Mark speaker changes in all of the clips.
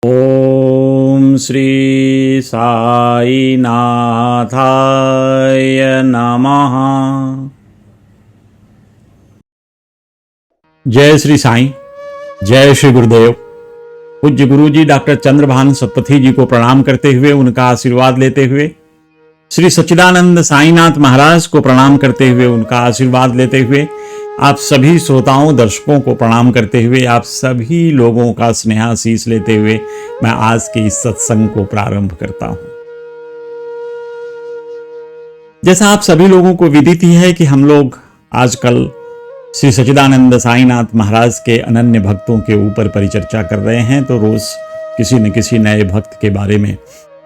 Speaker 1: ओम श्री साई नाथाय नमः। जय श्री साईं, जय श्री गुरुदेव। पूज्य गुरु जी डॉक्टर चंद्रभान सतपथी जी को प्रणाम करते हुए, उनका आशीर्वाद लेते हुए, श्री सच्चिदानंद साईनाथ महाराज को प्रणाम करते हुए, उनका आशीर्वाद लेते हुए, आप सभी श्रोताओं दर्शकों को प्रणाम करते हुए, आप सभी लोगों का स्नेहाशीष लेते हुए मैं आज के इस सत्संग को प्रारंभ करता हूं। जैसा आप सभी लोगों को विदित ही है कि हम लोग आजकल श्री सच्चिदानंद साईनाथ महाराज के अनन्य भक्तों के ऊपर परिचर्चा कर रहे हैं। तो रोज किसी न किसी नए भक्त के बारे में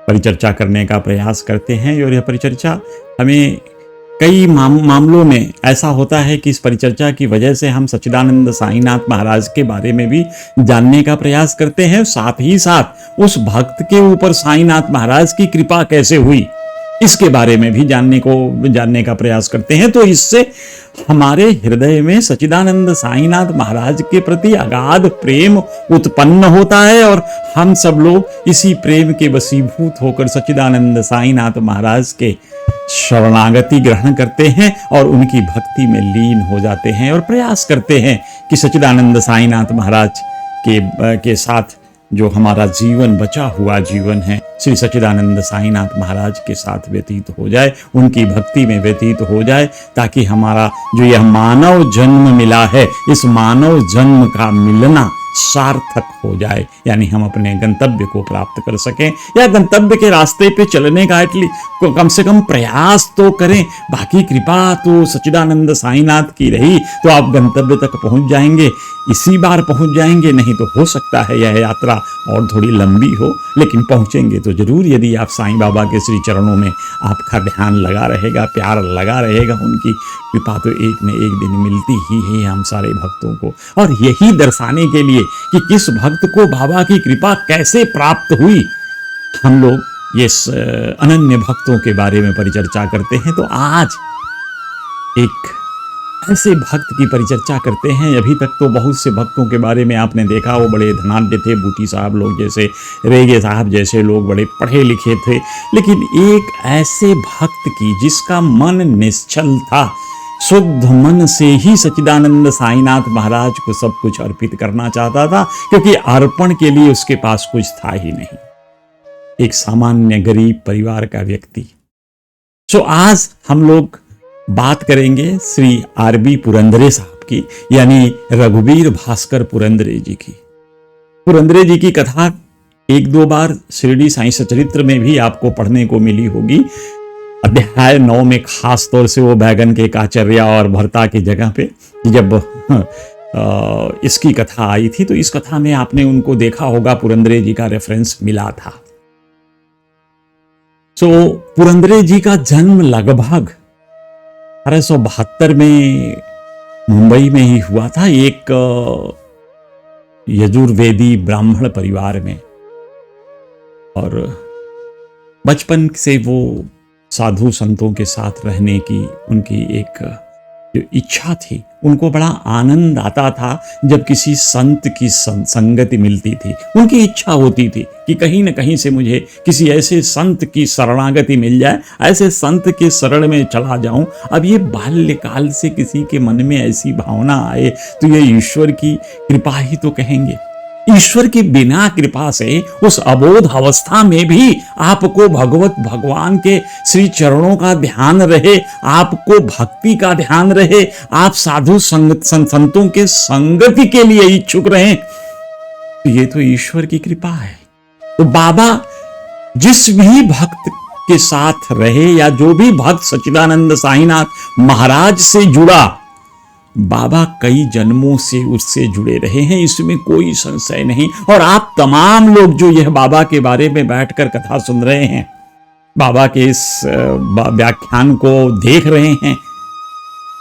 Speaker 1: परिचर्चा करने का प्रयास करते हैं और यह परिचर्चा हमें कई मामलों में ऐसा होता है कि इस परिचर्चा की वजह से हम सच्चिदानंद साईनाथ महाराज के बारे में भी जानने का प्रयास करते हैं। साथ ही साथ उस भक्त के ऊपर साईनाथ महाराज की कृपा कैसे हुई इसके बारे में भी जानने का प्रयास करते हैं। तो इससे हमारे हृदय में सच्चिदानंद साईनाथ महाराज के प्रति अगाध प्रेम उत्पन्न होता है और हम सब लोग इसी प्रेम के वशीभूत होकर सच्चिदानंद साईनाथ महाराज के शरणागति ग्रहण करते हैं और उनकी भक्ति में लीन हो जाते हैं और प्रयास करते हैं कि सच्चिदानंद साईनाथ महाराज के साथ जो हमारा जीवन, बचा हुआ जीवन है, श्री सच्चिदानंद साईनाथ महाराज के साथ व्यतीत हो जाए, उनकी भक्ति में व्यतीत हो जाए, ताकि हमारा जो यह मानव जन्म मिला है, इस मानव जन्म का मिलना सार्थक हो जाए, यानी हम अपने गंतव्य को प्राप्त कर सकें या गंतव्य के रास्ते पे चलने का कम से कम प्रयास तो करें। बाकी कृपा तो सच्चिदानंद साईनाथ की रही तो आप गंतव्य तक पहुंच जाएंगे, इसी बार पहुंच जाएंगे, नहीं तो हो सकता है यह यात्रा और थोड़ी लंबी हो, लेकिन पहुंचेंगे तो जरूर, यदि आप साईं बाबा के श्री चरणों में आपका ध्यान लगा रहेगा, प्यार लगा रहेगा। उनकी कृपा तो एक न एक दिन मिलती ही है हम सारे भक्तों को। और यही दर्शाने के लिए कि किस भक्त को बाबा की कृपा कैसे प्राप्त हुई, हम लोग ये अनन्य भक्तों के बारे में परिचर्चा करते हैं। तो आज एक ऐसे भक्त की परिचर्चा करते हैं। अभी तक तो बहुत से भक्तों के बारे में आपने देखा, वो बड़े धनाढ्य थे, बूटी साहब लोग जैसे, रेगे साहब जैसे लोग बड़े पढ़े लिखे थे, लेकिन एक ऐसे भक्त की जिसका मन निश्चल था, शुद्ध मन से ही सच्चिदानंद साईनाथ महाराज को सब कुछ अर्पित करना चाहता था, क्योंकि अर्पण के लिए उसके पास कुछ था ही नहीं, एक सामान्य गरीब परिवार का व्यक्ति। सो आज हम लोग बात करेंगे श्री आरबी पुरंदरे साहब की, यानी रघुवीर भास्कर पुरंदरे जी की। पुरंदरे जी की कथा एक दो बार शिरडी साईं सचरित्र में भी आपको पढ़ने को मिली होगी। अध्याय 9 में खास तौर से वो बैगन के काचर्या और भरता की जगह पे जब इसकी कथा आई थी, तो इस कथा में आपने उनको देखा होगा, पुरंदरे जी का रेफरेंस मिला था। सो पुरंदरे जी का जन्म लगभग 1872 में मुंबई में ही हुआ था, एक यजुर्वेदी ब्राह्मण परिवार में। और बचपन से वो साधु संतों के साथ रहने की उनकी एक जो इच्छा थी, उनको बड़ा आनंद आता था जब किसी संत की संगति मिलती थी। उनकी इच्छा होती थी कि कहीं न कहीं से मुझे किसी ऐसे संत की शरणागति मिल जाए, ऐसे संत के शरण में चला जाऊं। अब ये बाल्यकाल से किसी के मन में ऐसी भावना आए तो ये ईश्वर की कृपा ही तो कहेंगे। ईश्वर की बिना कृपा से उस अबोध अवस्था में भी आपको भगवान के श्री चरणों का ध्यान रहे, आपको भक्ति का ध्यान रहे, आप साधु संतों के संगति के लिए इच्छुक रहें, तो ये तो ईश्वर की कृपा है। तो बाबा जिस भी भक्त के साथ रहे या जो भी भक्त सच्चिदानंद साईनाथ महाराज से जुड़ा, बाबा कई जन्मों से उससे जुड़े रहे हैं, इसमें कोई संशय नहीं। और आप तमाम लोग जो यह बाबा के बारे में बैठकर कथा सुन रहे हैं, बाबा के इस व्याख्यान को देख रहे हैं,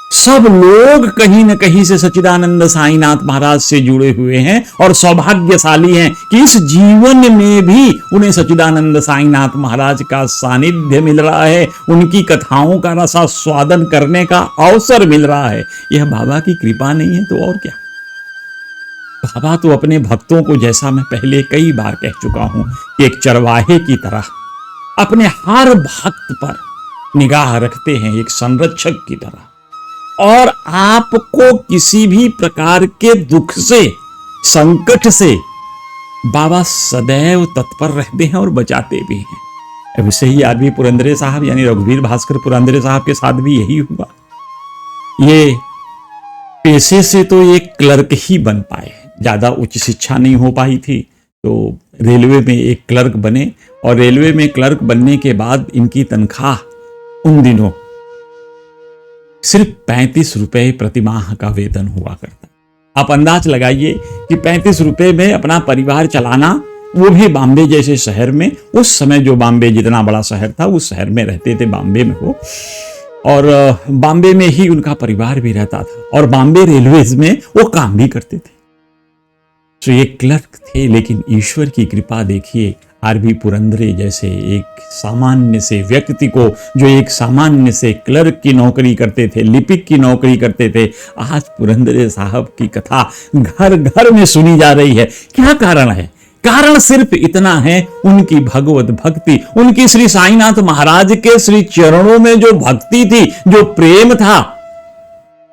Speaker 1: सब लोग कहीं न कहीं से सच्चिदानंद साईनाथ महाराज से जुड़े हुए हैं और सौभाग्यशाली हैं कि इस जीवन में भी उन्हें सच्चिदानंद साईनाथ महाराज का सानिध्य मिल रहा है, उनकी कथाओं का रसास्वादन करने का अवसर मिल रहा है। यह बाबा की कृपा नहीं है तो और क्या। बाबा तो अपने भक्तों को, जैसा मैं पहले कई बार कह चुका हूं, एक चरवाहे की तरह अपने हर भक्त पर निगाह रखते हैं, एक संरक्षक की तरह। और आपको किसी भी प्रकार के दुख से, संकट से बाबा सदैव तत्पर रहते हैं और बचाते भी हैं। वैसे ही आरबी पुरंदरे साहब यानी रघुवीर भास्कर पुरंदरे साहब के साथ भी यही हुआ। ये पेशे से तो एक क्लर्क ही बन पाए, ज्यादा उच्च शिक्षा नहीं हो पाई थी, तो रेलवे में एक क्लर्क बने और रेलवे में क्लर्क बनने के बाद इनकी तनख्वाह उन दिनों सिर्फ 35 रुपए प्रति माह का वेतन हुआ करता। आप अंदाज लगाइए कि 35 रुपए में अपना परिवार चलाना, वो भी बॉम्बे जैसे शहर में। उस समय जो बॉम्बे जितना बड़ा शहर था, उस शहर में रहते थे, बॉम्बे में हो, और बॉम्बे में ही उनका परिवार भी रहता था और बॉम्बे रेलवेज में वो काम भी करते थे। तो ये क्लर्क थे, लेकिन ईश्वर की कृपा देखिए, आरबी पुरंदरे जैसे एक सामान्य से व्यक्ति को, जो एक सामान्य से क्लर्क की नौकरी करते थे, लिपिक की नौकरी करते थे, आज पुरंदरे साहब की कथा घर घर में सुनी जा रही है। क्या कारण है? कारण सिर्फ इतना है, उनकी भगवत भक्ति, उनकी श्री साईनाथ महाराज के श्री चरणों में जो भक्ति थी, जो प्रेम था,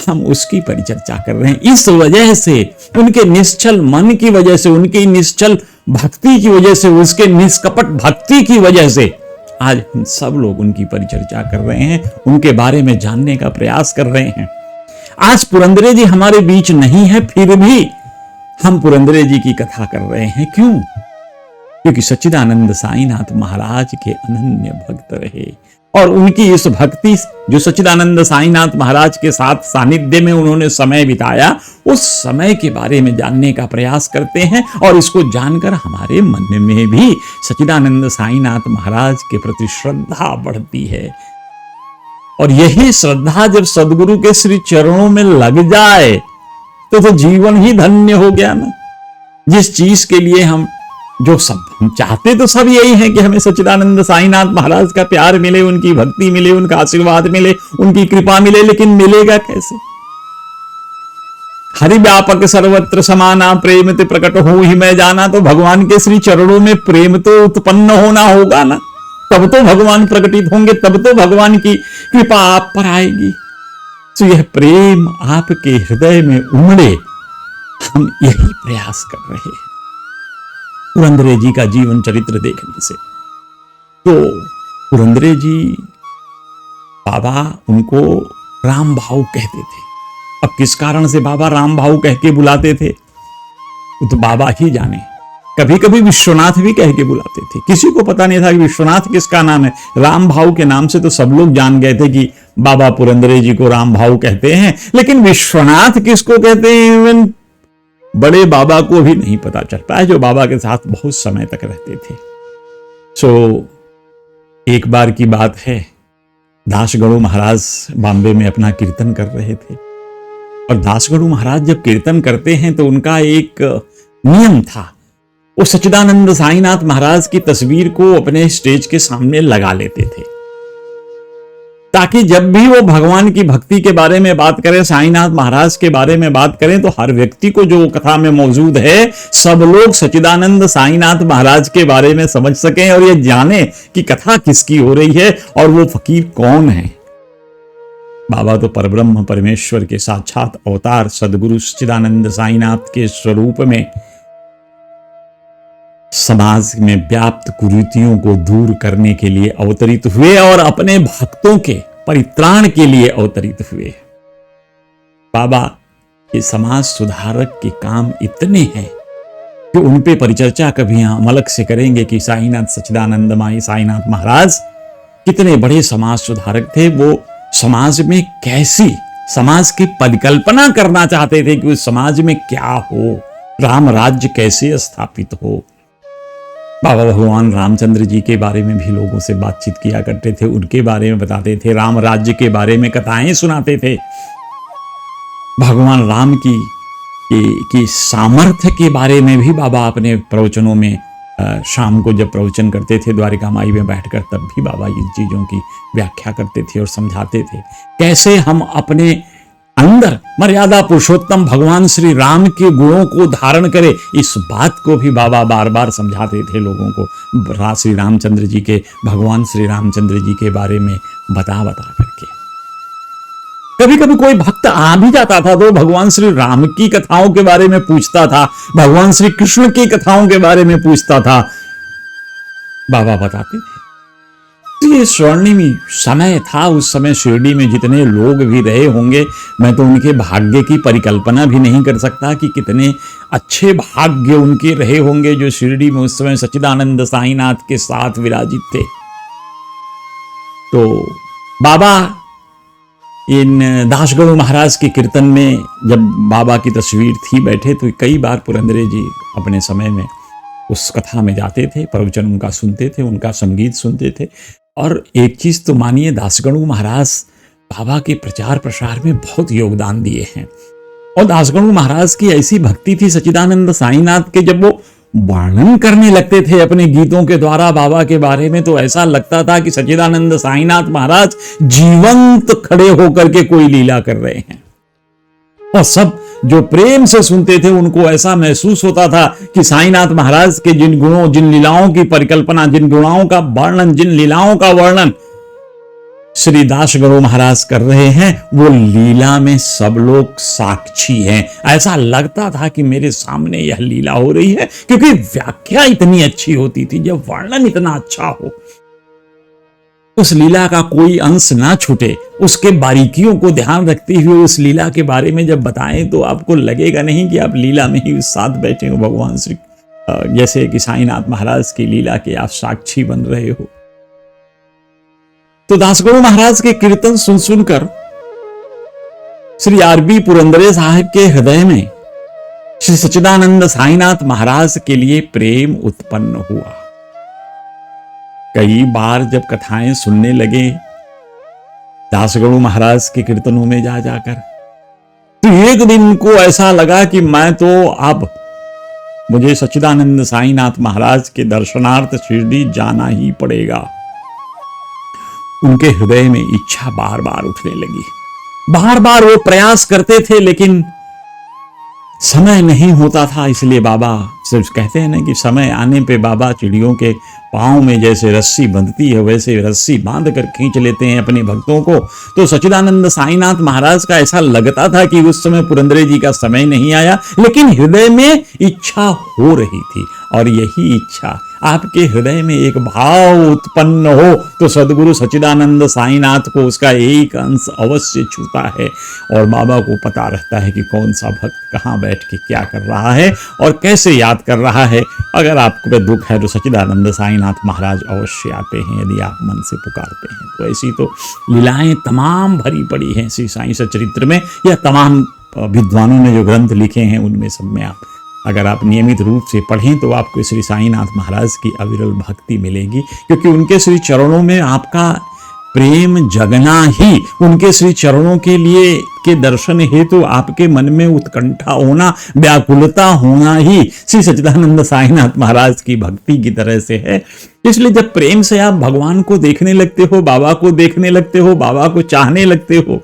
Speaker 1: हम उसकी परिचर्चा कर रहे हैं। इस वजह से, उनके निश्चल मन की वजह से, उनकी निश्चल भक्ति की वजह से, उसके निष्कपट भक्ति की वजह से आज हम सब लोग उनकी परिचर्चा कर रहे हैं, उनके बारे में जानने का प्रयास कर रहे हैं। आज पुरंदरे जी हमारे बीच नहीं है, फिर भी हम पुरंदरे जी की कथा कर रहे हैं। क्यों? क्योंकि सच्चिदानंद साईनाथ महाराज के अनन्य भक्त रहे और उनकी इस भक्ति, जो सच्चिदानंद साईनाथ महाराज के साथ सानिध्य में उन्होंने समय बिताया, उस समय के बारे में जानने का प्रयास करते हैं और इसको जानकर हमारे मन में भी सच्चिदानंद साईनाथ महाराज के प्रति श्रद्धा बढ़ती है। और यही श्रद्धा जब सदगुरु के श्री चरणों में लग जाए तो जीवन ही धन्य हो गया ना। जिस चीज के लिए हम चाहते तो सब यही है कि हमें सच्चिदानंद साईनाथ महाराज का प्यार मिले, उनकी भक्ति मिले, उनका आशीर्वाद मिले, उनकी कृपा मिले, लेकिन मिलेगा कैसे? हरि व्यापक सर्वत्र समाना, प्रेम ते प्रकट हो ही मैं जाना। तो भगवान के श्री चरणों में प्रेम तो उत्पन्न होना होगा ना, तब तो भगवान प्रकटित होंगे, तब तो भगवान की कृपा आप पर आएगी। तो यह प्रेम आपके हृदय में उमड़े, हम यही प्रयास कर रहे हैं पुरंदरे जी का जीवन चरित्र देखने से। तो पुरंदरे जी, बाबा उनको राम भाऊ कहते थे। अब किस कारण से बाबा राम भाऊ कह के बुलाते थे वो तो बाबा ही जाने। कभी कभी विश्वनाथ भी कह के बुलाते थे, किसी को पता नहीं था कि विश्वनाथ किसका नाम है। राम भाऊ के नाम से तो सब लोग जान गए थे कि बाबा पुरंदरे जी को राम भाऊ कहते हैं, लेकिन विश्वनाथ किसको कहते हैं इवन बड़े बाबा को भी नहीं पता चल पाया, जो बाबा के साथ बहुत समय तक रहते थे। सो एक बार की बात है, दासगणु महाराज बॉम्बे में अपना कीर्तन कर रहे थे और दासगणु महाराज जब कीर्तन करते हैं तो उनका एक नियम था, वो सच्चिदानंद साईनाथ महाराज की तस्वीर को अपने स्टेज के सामने लगा लेते थे, ताकि जब भी वो भगवान की भक्ति के बारे में बात करें, साईनाथ महाराज के बारे में बात करें, तो हर व्यक्ति को जो कथा में मौजूद है, सब लोग सच्चिदानंद साईनाथ महाराज के बारे में समझ सकें और ये जाने कि कथा किसकी हो रही है और वो फकीर कौन है। बाबा तो परब्रह्म परमेश्वर के साक्षात अवतार सदगुरु सच्चिदानंद साईनाथ के स्वरूप में समाज में व्याप्त कुरीतियों को दूर करने के लिए अवतरित हुए और अपने भक्तों के परित्राण के लिए अवतरित हुए। बाबा ये समाज सुधारक के काम इतने हैं कि उन पे परिचर्चा कभी हम अलग से करेंगे कि साईनाथ सच्चिदानंदमयी साईनाथ महाराज कितने बड़े समाज सुधारक थे। वो समाज में कैसी समाज की परिकल्पना करना चाहते थे कि उस समाज में क्या हो, राम राज्य कैसे स्थापित हो। बाबा भगवान रामचंद्र जी के बारे में भी लोगों से बातचीत किया करते थे, उनके बारे में बताते थे, राम राज्य के बारे में कथाएं सुनाते थे। भगवान राम की सामर्थ्य के बारे में भी बाबा अपने प्रवचनों में शाम को जब प्रवचन करते थे द्वारिका माई में बैठकर, तब भी बाबा इन चीजों की व्याख्या करते थे और समझाते थे कैसे हम अपने अंदर मर्यादा पुरुषोत्तम भगवान श्री राम के गुणों को धारण करे, इस बात को भी बाबा बार बार समझाते थे लोगों को, श्री रामचंद्र जी के, भगवान श्री रामचंद्र जी के बारे में बता करके। कभी कभी कोई भक्त आ भी जाता था तो भगवान श्री राम की कथाओं के बारे में पूछता था, भगवान श्री कृष्ण की कथाओं के बारे में पूछता था, बाबा बताते थे। ये स्वर्णिम समय था, उस समय शिरडी में जितने लोग भी रहे होंगे, मैं तो उनके भाग्य की परिकल्पना भी नहीं कर सकता कि कितने अच्छे भाग्य उनके रहे होंगे जो शिरडी में उस समय सच्चिदानंद साईनाथ के साथ विराजित थे। तो बाबा इन दासगणु महाराज के कीर्तन में जब बाबा की तस्वीर थी बैठे, तो कई बार पुरंदरे जी अपने समय में उस कथा में जाते थे, प्रवचन उनका सुनते थे, उनका संगीत सुनते थे। और एक चीज तो मानिए, दासगणु महाराज बाबा के प्रचार प्रसार में बहुत योगदान दिए हैं। और दासगणु महाराज की ऐसी भक्ति थी सच्चिदानंद साईनाथ के, जब वो वर्णन करने लगते थे अपने गीतों के द्वारा बाबा के बारे में, तो ऐसा लगता था कि सच्चिदानंद साईनाथ महाराज जीवंत खड़े होकर के कोई लीला कर रहे हैं। और सब जो प्रेम से सुनते थे उनको ऐसा महसूस होता था कि साईनाथ महाराज के जिन गुणों, जिन लीलाओं की परिकल्पना, जिन गुणों का वर्णन, जिन लीलाओं का वर्णन श्री दासगणु महाराज कर रहे हैं, वो लीला में सब लोग साक्षी हैं। ऐसा लगता था कि मेरे सामने यह लीला हो रही है, क्योंकि व्याख्या इतनी अच्छी होती थी, जब वर्णन इतना अच्छा हो, उस लीला का कोई अंश ना छूटे, उसके बारीकियों को ध्यान रखते हुए उस लीला के बारे में जब बताएं तो आपको लगेगा नहीं कि आप लीला में ही साथ बैठे हो भगवान श्री, जैसे कि साईनाथ महाराज की लीला के आप साक्षी बन रहे हो। तो दासगणु महाराज के कीर्तन सुन सुनकर श्री आरबी पुरंदरे साहब के हृदय में श्री सच्चिदानंद साईनाथ महाराज के लिए प्रेम उत्पन्न हुआ। कई बार जब कथाएं सुनने लगे दासगणु महाराज के कीर्तनों में जा जाकर, तो एक दिन को ऐसा लगा कि मैं तो अब मुझे सच्चिदानंद साईनाथ महाराज के दर्शनार्थ शिरडी जाना ही पड़ेगा। उनके हृदय में इच्छा बार बार उठने लगी, बार बार वो प्रयास करते थे, लेकिन समय नहीं होता था। इसलिए बाबा सिर्फ कहते हैं ना कि समय आने पे बाबा चिड़ियों के पांव में जैसे रस्सी बंधती है, वैसे रस्सी बांध कर खींच लेते हैं अपने भक्तों को। तो सच्चिदानंद साईनाथ महाराज का ऐसा लगता था कि उस समय पुरंदरे जी का समय नहीं आया, लेकिन हृदय में इच्छा हो रही थी। और यही इच्छा आपके हृदय में एक भाव उत्पन्न हो तो सदगुरु सच्चिदानंद साईनाथ को उसका एक अंश अवश्य छूता है, और बाबा को पता रहता है कि कौन सा भक्त कहाँ बैठ के क्या कर रहा है और कैसे याद कर रहा है। अगर आपको दुख है तो सच्चिदानंद साईनाथ महाराज अवश्य आते हैं, यदि आप मन से पुकारते हैं। तो ऐसी तो लीलाएं तमाम भरी पड़ी हैं श्री साईं सच्चरित्र में, या तमाम विद्वानों ने जो ग्रंथ लिखे हैं उनमें सब में आप अगर आप नियमित रूप से पढ़ें तो आपको श्री साईनाथ महाराज की अविरल भक्ति मिलेगी, क्योंकि उनके श्री चरणों में आपका प्रेम जगना ही, उनके श्री चरणों के लिए के दर्शन हेतु आपके मन में उत्कंठा होना, व्याकुलता होना ही श्री सच्चिदानंद साईनाथ महाराज की भक्ति की तरह से है। इसलिए जब प्रेम से आप भगवान को देखने लगते हो, बाबा को देखने लगते हो, बाबा को चाहने लगते हो,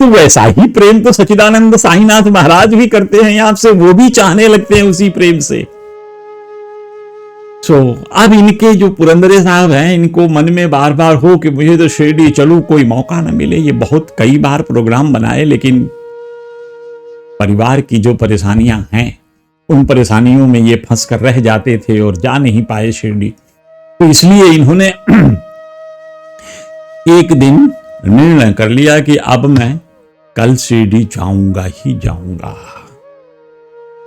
Speaker 1: तो वैसा ही प्रेम तो सच्चिदानंद साईनाथ महाराज भी करते हैं आपसे, वो भी चाहने लगते हैं उसी प्रेम से। अब इनके जो पुरंदरे साहब हैं, इनको मन में बार बार हो कि मुझे तो शिरडी चलूं, कोई मौका ना मिले। ये बहुत कई बार प्रोग्राम बनाए, लेकिन परिवार की जो परेशानियां हैं उन परेशानियों में ये फंस कर रह जाते थे और जा नहीं पाए शिरडी। तो इसलिए इन्होंने एक दिन निर्णय कर लिया कि अब मैं कल शिरडी जाऊंगा ही जाऊंगा।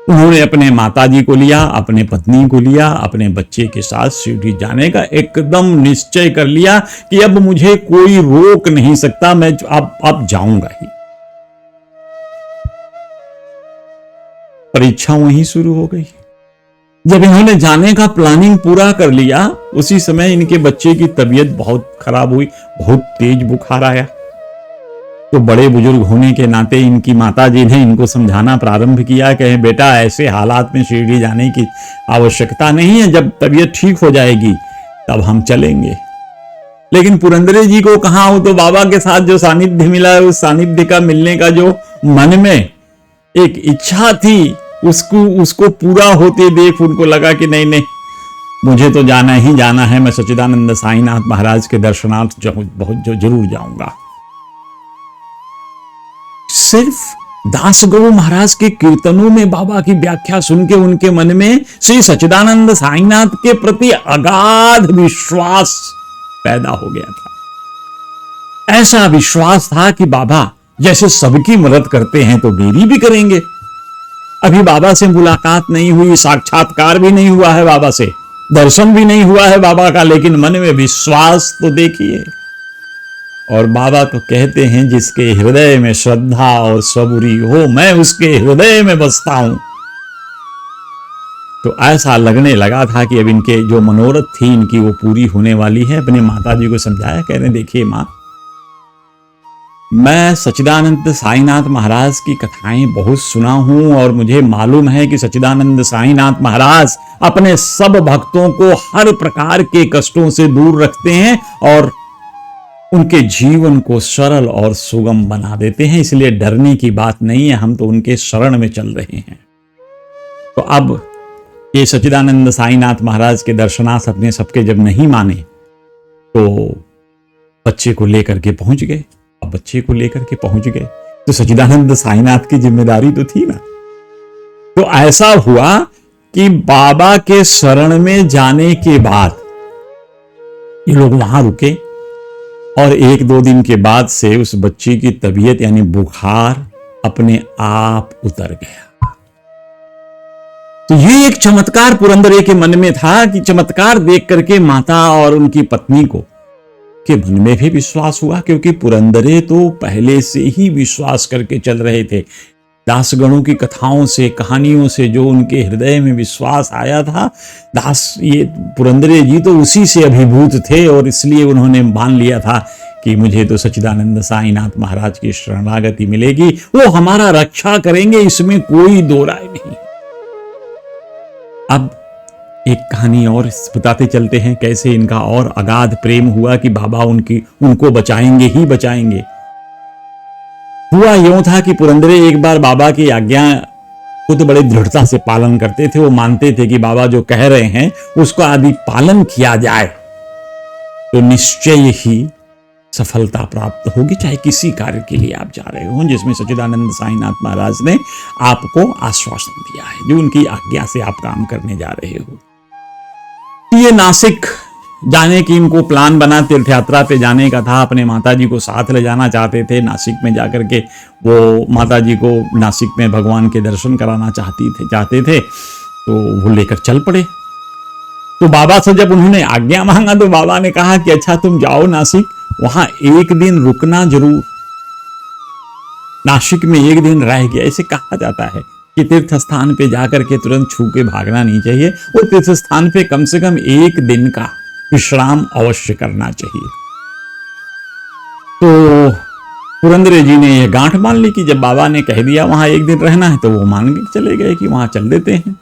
Speaker 1: उन्होंने अपने माताजी को लिया, अपने पत्नी को लिया, अपने बच्चे के साथ शिरडी जाने का एकदम निश्चय कर लिया कि अब मुझे कोई रोक नहीं सकता, मैं अब जाऊंगा ही। परीक्षा वहीं शुरू हो गई। जब इन्होंने जाने का प्लानिंग पूरा कर लिया, उसी समय इनके बच्चे की तबीयत बहुत खराब हुई, बहुत तेज बुखार आया। तो बड़े बुजुर्ग होने के नाते इनकी माताजी ने इनको समझाना प्रारंभ किया कि बेटा ऐसे हालात में शिरडी जाने की आवश्यकता नहीं है, जब तबीयत ठीक हो जाएगी तब हम चलेंगे। लेकिन पुरंदरे जी को कहा, हो तो बाबा के साथ जो सानिध्य मिला है, उस सानिध्य का मिलने का जो मन में एक इच्छा थी, उसको पूरा होते देख उनको लगा कि नहीं नहीं, मुझे तो जाना ही जाना है, मैं सच्चिदानंद साईनाथ महाराज के दर्शनार्थ जरूर जाऊंगा। सिर्फ दास गुरु महाराज के कीर्तनों में बाबा की व्याख्या सुन के उनके मन में श्री सच्चिदानंद साईनाथ के प्रति अगाध विश्वास पैदा हो गया था। ऐसा विश्वास था कि बाबा जैसे सबकी मदद करते हैं तो मेरी भी करेंगे। अभी बाबा से मुलाकात नहीं हुई, साक्षात्कार भी नहीं हुआ है बाबा से, दर्शन भी नहीं हुआ है बाबा का, लेकिन मन में विश्वास तो देखिए। और बाबा तो कहते हैं, जिसके हृदय में श्रद्धा और सबूरी हो, मैं उसके हृदय में बसता हूं। तो ऐसा लगने लगा था कि अब इनके जो मनोरथ थी इनकी वो पूरी होने वाली है। अपने माता जी को समझाया, कह रहे देखिए मां, मैं सच्चिदानंद साईनाथ महाराज की कथाएं बहुत सुना हूं और मुझे मालूम है कि सच्चिदानंद साईनाथ महाराज अपने सब भक्तों को हर प्रकार के कष्टों से दूर रखते हैं और उनके जीवन को सरल और सुगम बना देते हैं। इसलिए डरने की बात नहीं है, हम तो उनके शरण में चल रहे हैं। तो अब ये सच्चिदानंद साईनाथ महाराज के दर्शनार्थ अपने सबके जब नहीं माने तो बच्चे को लेकर के पहुंच गए। अब बच्चे को लेकर के पहुंच गए तो सच्चिदानंद साईनाथ की जिम्मेदारी तो थी ना। तो ऐसा हुआ कि बाबा के शरण में जाने के बाद ये लोग वहां रुके और 1-2 दिन के बाद से उस बच्ची की तबीयत यानी बुखार अपने आप उतर गया। तो ये एक चमत्कार पुरंदरे के मन में था कि चमत्कार देख करके माता और उनकी पत्नी को के मन में भी विश्वास हुआ, क्योंकि पुरंदरे तो पहले से ही विश्वास करके चल रहे थे। दासगणों की कथाओं से, कहानियों से जो उनके हृदय में विश्वास आया था, ये पुरंदरे जी तो उसी से अभिभूत थे और इसलिए उन्होंने मान लिया था कि मुझे तो सच्चिदानंद साईनाथ महाराज की शरणागति मिलेगी, वो हमारा रक्षा करेंगे, इसमें कोई दो राय नहीं। अब एक कहानी और बताते चलते हैं कैसे इनका और अगाध प्रेम हुआ कि बाबा उनको बचाएंगे ही बचाएंगे। हुआ यूं था कि पुरंदरे एक बार बाबा की आज्ञा को तो बड़े दृढ़ता से पालन करते थे। वो मानते थे कि बाबा जो कह रहे हैं उसका यदि पालन किया जाए तो निश्चय ही सफलता प्राप्त होगी, चाहे किसी कार्य के लिए आप जा रहे हो, जिसमें सच्चिदानंद साईनाथ महाराज ने आपको आश्वासन दिया है, जो उनकी आज्ञा से आप काम करने जा रहे हो। ये नासिक जाने की इनको प्लान बना, तीर्थ यात्रा पे जाने का था, अपने माताजी को साथ ले जाना चाहते थे। नासिक में जाकर के वो माताजी को नासिक में भगवान के दर्शन कराना चाहते थे, तो वो लेकर चल पड़े। तो बाबा से जब उन्होंने आज्ञा मांगा तो बाबा ने कहा कि अच्छा तुम जाओ नासिक, वहां एक दिन रुकना जरूर, नासिक में एक दिन रह गया। ऐसे कहा जाता है कि तीर्थ स्थान पे जाकर के तुरंत छू के भागना नहीं चाहिए, और तीर्थ स्थान पे कम से कम एक दिन का विश्राम अवश्य करना चाहिए। तो पुरंदरे जी ने यह गांठ मान ली कि जब बाबा ने कह दिया वहां एक दिन रहना है, तो वो मान के चले गए कि वहां चल देते हैं।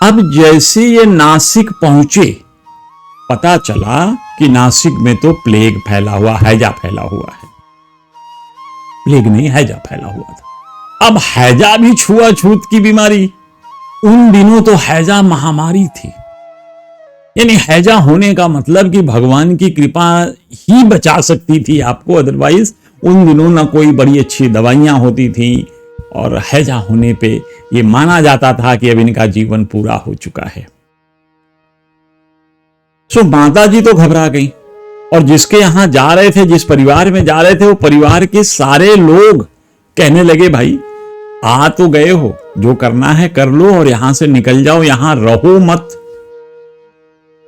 Speaker 1: अब जैसे ये नासिक पहुंचे, पता चला कि नासिक में तो प्लेग फैला हुआ, हैजा फैला हुआ है। प्लेग नहीं, हैजा फैला हुआ था। अब हैजा भी छुआछूत की बीमारी, उन दिनों तो हैजा महामारी थी। यानी हैजा होने का मतलब कि भगवान की कृपा ही बचा सकती थी आपको, अदरवाइज उन दिनों ना कोई बड़ी अच्छी दवाइयां होती थी, और हैजा होने पे ये माना जाता था कि अब इनका जीवन पूरा हो चुका है। सो माता जी तो घबरा गई, और जिसके यहां जा रहे थे, जिस परिवार में जा रहे थे, वो परिवार के सारे लोग कहने लगे भाई आ तो गए हो, जो करना है कर लो और यहां से निकल जाओ, यहां रहो मत।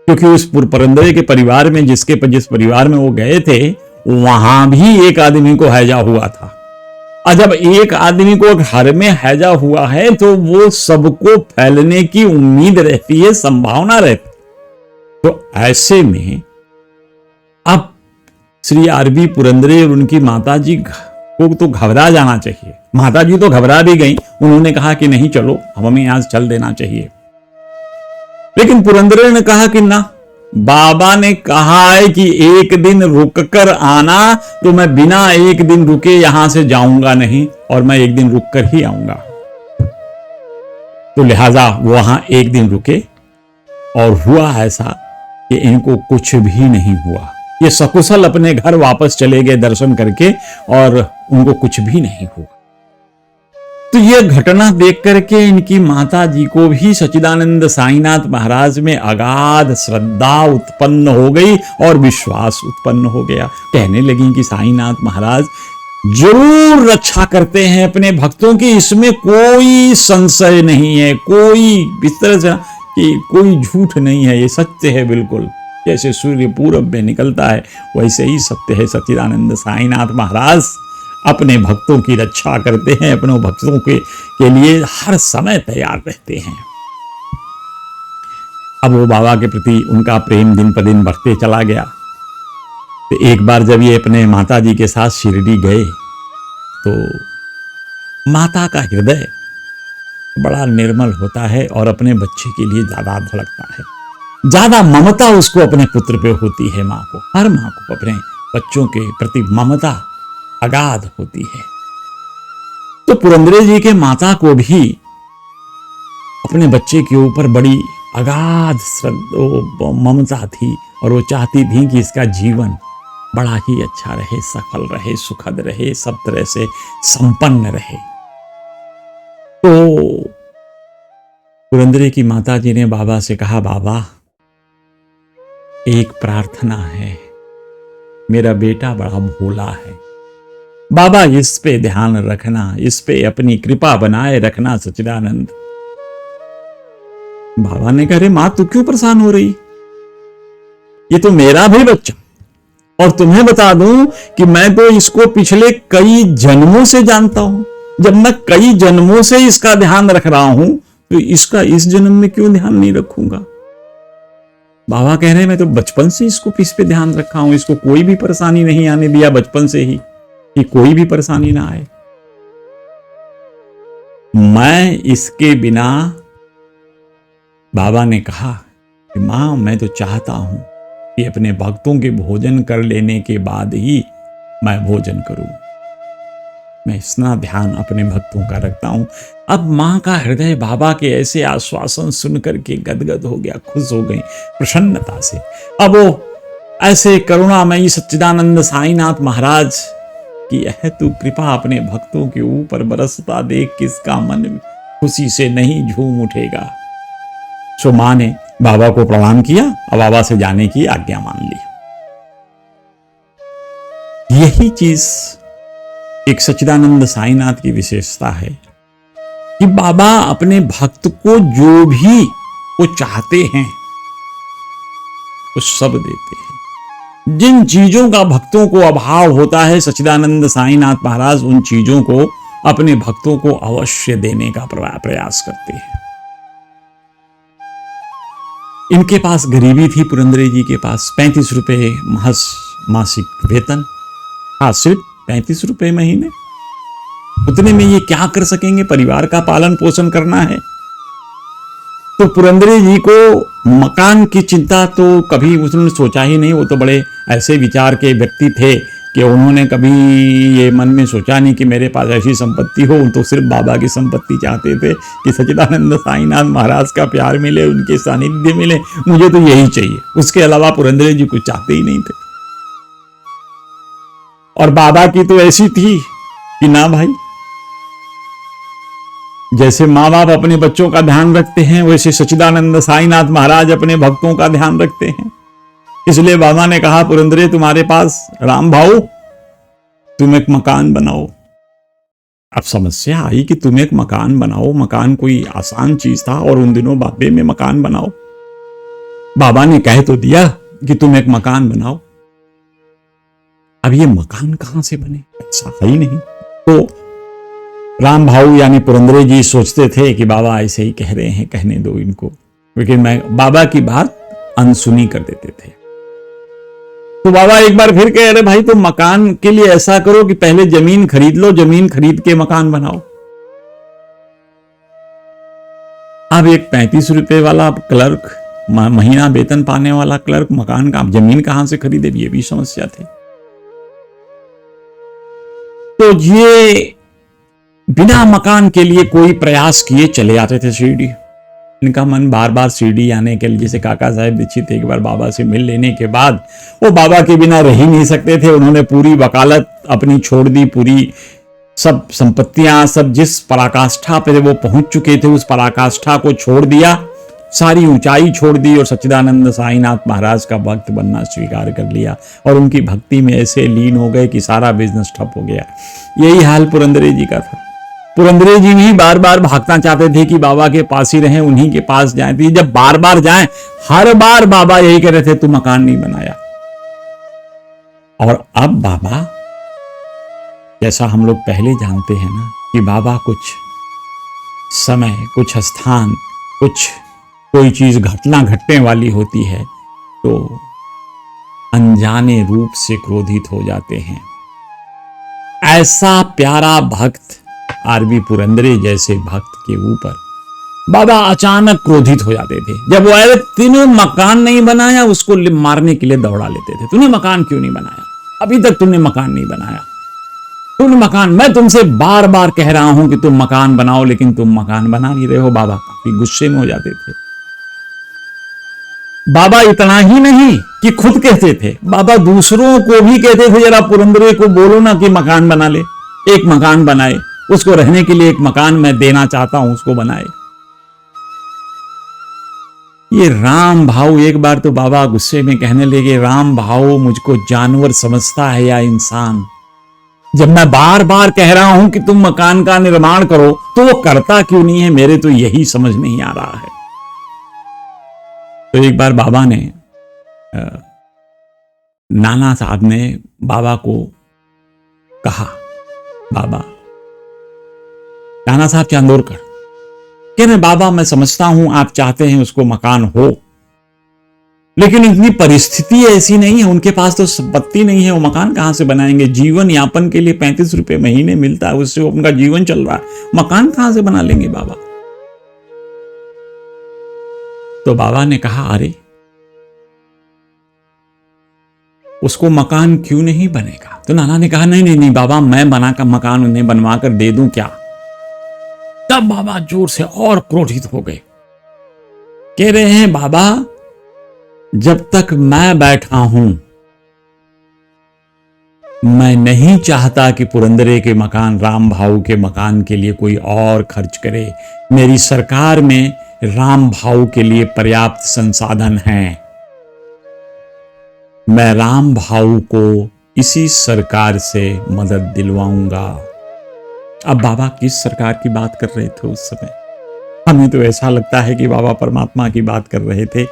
Speaker 1: क्योंकि उस पुरंदरे के परिवार में जिस परिवार में वो गए थे, वहां भी एक आदमी को हैजा हुआ था। और जब एक आदमी को घर में हैजा हुआ है तो वो सबको फैलने की उम्मीद रहती है, संभावना रहती। तो ऐसे में अब श्री आरबी पुरंदरे और उनकी माताजी को तो घबरा जाना चाहिए। माताजी तो घबरा भी गई, उन्होंने कहा कि नहीं चलो, हमें आज चल देना चाहिए। लेकिन पुरंदरे ने कहा कि ना, बाबा ने कहा है कि एक दिन रुक कर आना, तो मैं बिना एक दिन रुके यहां से जाऊंगा नहीं, और मैं एक दिन रुक कर ही आऊंगा। तो लिहाजा वो वहां एक दिन रुके, और हुआ ऐसा कि इनको कुछ भी नहीं हुआ। ये सकुशल अपने घर वापस चले गए दर्शन करके, और उनको कुछ भी नहीं हुआ। तो ये घटना देख करके इनकी माता जी को भी सच्चिदानंद साईनाथ महाराज में अगाध श्रद्धा उत्पन्न हो गई और विश्वास उत्पन्न हो गया। कहने लगी कि साईनाथ महाराज जरूर रक्षा करते हैं अपने भक्तों की, इसमें कोई संशय नहीं है, कोई इस तरह से कि कोई झूठ नहीं है, ये सत्य है बिल्कुल। जैसे सूर्य पूरब में निकलता है वैसे ही सत्य है। सच्चिदानंद साईनाथ महाराज अपने भक्तों की रक्षा करते हैं, अपने भक्तों के लिए हर समय तैयार रहते हैं। अब वो बाबा के प्रति उनका प्रेम दिन पर दिन बढ़ते चला गया। तो एक बार जब ये अपने माता जी के साथ शिरडी गए, तो माता का हृदय बड़ा निर्मल होता है और अपने बच्चे के लिए ज्यादा धड़कता है, ज्यादा ममता उसको अपने पुत्र पे होती है। माँ को, हर माँ को अपने बच्चों के प्रति ममता अगाध होती है। तो पुरंदरे जी के माता को भी अपने बच्चे के ऊपर बड़ी अगाध ममता थी, और वो चाहती थी कि इसका जीवन बड़ा ही अच्छा रहे, सफल रहे, सुखद रहे, सब तरह से संपन्न रहे। तो पुरंदरे की माता जी ने बाबा से कहा, बाबा एक प्रार्थना है, मेरा बेटा बड़ा भोला है, बाबा इस पे ध्यान रखना, इस पे अपनी कृपा बनाए रखना सच्चिदानंद। बाबा ने कहा, मां तू क्यों परेशान हो रही, ये तो मेरा भी बच्चा, और तुम्हें बता दूं कि मैं तो इसको पिछले कई जन्मों से जानता हूं। जब मैं कई जन्मों से इसका ध्यान रख रहा हूं, तो इसका इस जन्म में क्यों ध्यान नहीं रखूंगा। बाबा कह रहे हैं, मैं तो बचपन से इसको इस पे ध्यान रखा हूं, इसको कोई भी परेशानी नहीं आने दिया बचपन से ही, कि कोई भी परेशानी ना आए। मैं इसके बिना, बाबा ने कहा कि मां मैं तो चाहता हूं कि अपने भक्तों के भोजन कर लेने के बाद ही मैं भोजन करूं, मैं इतना ध्यान अपने भक्तों का रखता हूं। अब मां का हृदय बाबा के ऐसे आश्वासन सुनकर के गदगद हो गया, खुश हो गई प्रसन्नता से। अब वो ऐसे करुणामयी सच्चिदानंद साईनाथ महाराज कि यह तू कृपा अपने भक्तों के ऊपर बरसता देख, किसका मन खुशी से नहीं झूम उठेगा। सो मां ने बाबा को प्रणाम किया और बाबा से जाने की आज्ञा मान ली। यही चीज एक सच्चिदानंद साईनाथ की विशेषता है कि बाबा अपने भक्त को जो भी वो चाहते हैं वो सब देते हैं। जिन चीजों का भक्तों को अभाव होता है, सच्चिदानंद साईनाथ महाराज उन चीजों को अपने भक्तों को अवश्य देने का प्रयास करते हैं। इनके पास गरीबी थी, पुरंदरे जी के पास 35 रुपए महज मासिक वेतन, हाँ सिर्फ 35 रुपए महीने। उतने में ये क्या कर सकेंगे, परिवार का पालन पोषण करना है। तो पुरंदरे जी को मकान की चिंता तो कभी उसने सोचा ही नहीं। वो तो बड़े ऐसे विचार के व्यक्ति थे कि उन्होंने कभी ये मन में सोचा नहीं कि मेरे पास ऐसी संपत्ति हो। तो सिर्फ बाबा की संपत्ति चाहते थे कि सच्चिदानंद साईनाथ महाराज का प्यार मिले, उनके सानिध्य मिले, मुझे तो यही चाहिए। उसके अलावा पुरंदरे जी कुछ चाहते ही नहीं थे। और बाबा की तो ऐसी थी कि ना भाई, जैसे माँ बाप अपने बच्चों का ध्यान रखते हैं वैसे सच्चिदानंद साईनाथ महाराज अपने भक्तों का ध्यान रखते हैं। इसलिए बाबा ने कहा, पुरंदरे तुम्हारे पास राम भाऊ तुम एक मकान बनाओ। अब समस्या आई कि तुम एक मकान बनाओ, मकान कोई आसान चीज था और उन दिनों बाबे में मकान बनाओ। बाबा ने कह तो दिया कि तुम एक मकान बनाओ, अब ये मकान कहां से बने, ऐसा है ही नहीं। तो राम भाऊ यानी पुरंदरे जी सोचते थे कि बाबा ऐसे ही कह रहे हैं, कहने दो इनको, लेकिन मैं बाबा की बात अनसुनी कर देते थे। तो बाबा एक बार फिर कह रहे, भाई तुम मकान के लिए ऐसा करो कि पहले जमीन खरीद लो, जमीन खरीद के मकान बनाओ। अब एक 35 रुपए वाला क्लर्क महीना वेतन पाने वाला क्लर्क मकान का जमीन कहां से खरीदे, ये भी समस्या थी। तो ये बिना मकान के लिए कोई प्रयास किए चले आते थे शिरडी। इनका मन बार बार शिरडी आने के लिए, जैसे काका साहब दीक्षित एक बार बाबा से मिल लेने के बाद वो बाबा के बिना रह ही नहीं सकते थे। उन्होंने पूरी वकालत अपनी छोड़ दी, पूरी सब संपत्तियां, सब जिस पराकाष्ठा पे वो पहुंच चुके थे उस पराकाष्ठा को छोड़ दिया, सारी ऊंचाई छोड़ दी और सच्चिदानंद साईनाथ महाराज का भक्त बनना स्वीकार कर लिया और उनकी भक्ति में ऐसे लीन हो गए कि सारा बिजनेस ठप हो गया। यही हाल पुरंदरे जी का था। पुरंदरे जी भी बार बार भागना चाहते थे कि बाबा के पास ही रहें, उन्हीं के पास जाएं। तो जब बार बार जाएं, हर बार बाबा यही कह रहे थे, तू मकान नहीं बनाया। और अब बाबा, जैसा हम लोग पहले जानते हैं ना कि बाबा कुछ समय, कुछ स्थान, कुछ कोई चीज घटना घटने वाली होती है तो अनजाने रूप से क्रोधित हो जाते हैं। ऐसा प्यारा भक्त आरबी पुरंदरे जैसे भक्त के ऊपर बाबा अचानक क्रोधित हो जाते थे। जब वो आए, तूने मकान नहीं बनाया, उसको मारने के लिए दौड़ा लेते थे। तूने मकान क्यों नहीं बनाया? अभी तक तुमने मकान नहीं बनाया। तुमने मकान, मैं तुमसे बार बार कह रहा हूं कि तुम मकान बनाओ, लेकिन तुम मकान बना नहीं रहे हो। बाबा काफी गुस्से में हो जाते थे। बाबा इतना ही नहीं कि खुद कहते थे, बाबा दूसरों को भी कहते थे, जरा पुरंदरे को बोलो ना कि मकान बना ले, एक मकान बनाए, उसको रहने के लिए एक मकान मैं देना चाहता हूं, उसको बनाए। ये राम भाव, एक बार तो बाबा गुस्से में कहने लगे, राम भाव मुझको जानवर समझता है या इंसान? जब मैं बार बार कह रहा हूं कि तुम मकान का निर्माण करो तो वो करता क्यों नहीं है? मेरे तो यही समझ नहीं आ रहा है। तो एक बार बाबा ने, नाना साहब ने बाबा को कहा, बाबा, नाना साहब चांदोरकर कह रहे, बाबा मैं समझता हूं आप चाहते हैं उसको मकान हो, लेकिन इतनी परिस्थिति ऐसी नहीं है, उनके पास तो संपत्ति नहीं है, वो मकान कहां से बनाएंगे? जीवन यापन के लिए 35 रुपए महीने मिलता है, उससे उनका जीवन चल रहा है, मकान कहां से बना लेंगे बाबा? तो बाबा ने कहा, अरे उसको मकान क्यों नहीं बनेगा? तो नाना ने कहा, नहीं नहीं नहीं बाबा, मैं बनाकर मकान उन्हें बनवा कर दे दूं क्या? तब बाबा जोर से और क्रोधित हो गए। कह रहे हैं, बाबा जब तक मैं बैठा हूं, मैं नहीं चाहता कि पुरंदरे के मकान, राम भाऊ के मकान के लिए कोई और खर्च करे। मेरी सरकार में राम भाऊ के लिए पर्याप्त संसाधन हैं। मैं राम भाऊ को इसी सरकार से मदद दिलवाऊंगा। अब बाबा किस सरकार की बात कर रहे थे उस समय? हमें तो ऐसा लगता है कि बाबा परमात्मा की बात कर रहे थे।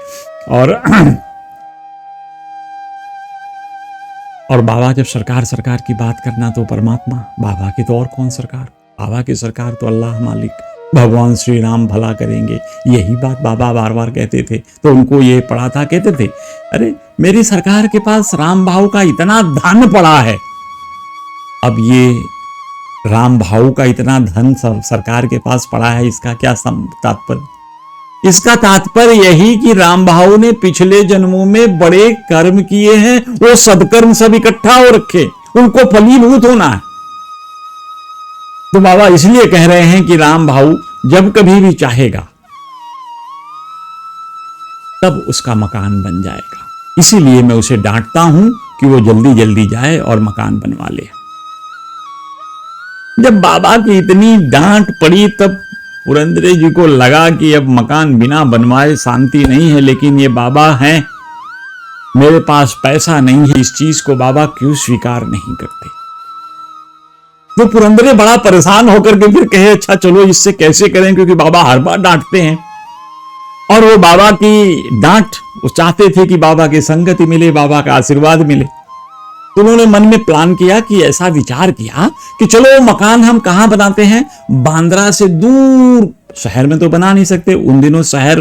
Speaker 1: और बाबा जब सरकार की बात करना तो परमात्मा, बाबा की तो और कौन सरकार? बाबा की सरकार तो अल्लाह मालिक, भगवान श्री राम भला करेंगे, यही बात बाबा बार बार कहते थे। तो उनको ये पड़ा था, कहते थे, अरे मेरी सरकार के पास राम भाऊ का इतना धन पड़ा है। अब ये राम भाऊ का इतना धन सरकार के पास पड़ा है, इसका क्या तात्पर्य? इसका तात्पर्य यही कि राम भाऊ ने पिछले जन्मों में बड़े कर्म किए हैं, वो सदकर्म सब इकट्ठा हो रखे, उनको फलीभूत होना है। तो बाबा इसलिए कह रहे हैं कि राम भाऊ जब कभी भी चाहेगा तब उसका मकान बन जाएगा। इसीलिए मैं उसे डांटता हूं कि वो जल्दी जल्दी जाए और मकान बनवा ले। जब बाबा की इतनी डांट पड़ी तब पुरंदरे जी को लगा कि अब मकान बिना बनवाए शांति नहीं है, लेकिन ये बाबा हैं, मेरे पास पैसा नहीं है, इस चीज को बाबा क्यों स्वीकार नहीं करते? तो पुरंदरे बड़ा परेशान होकर के फिर कहे, अच्छा चलो इससे कैसे करें, क्योंकि बाबा हर बार डांटते हैं। और वो बाबा की डांट, वो चाहते थे कि बाबा की संगति मिले, बाबा का आशीर्वाद मिले। तो उन्होंने मन में प्लान किया कि ऐसा विचार किया कि चलो मकान हम कहां बनाते हैं, बांद्रा से दूर, शहर में तो बना नहीं सकते उन दिनों, शहर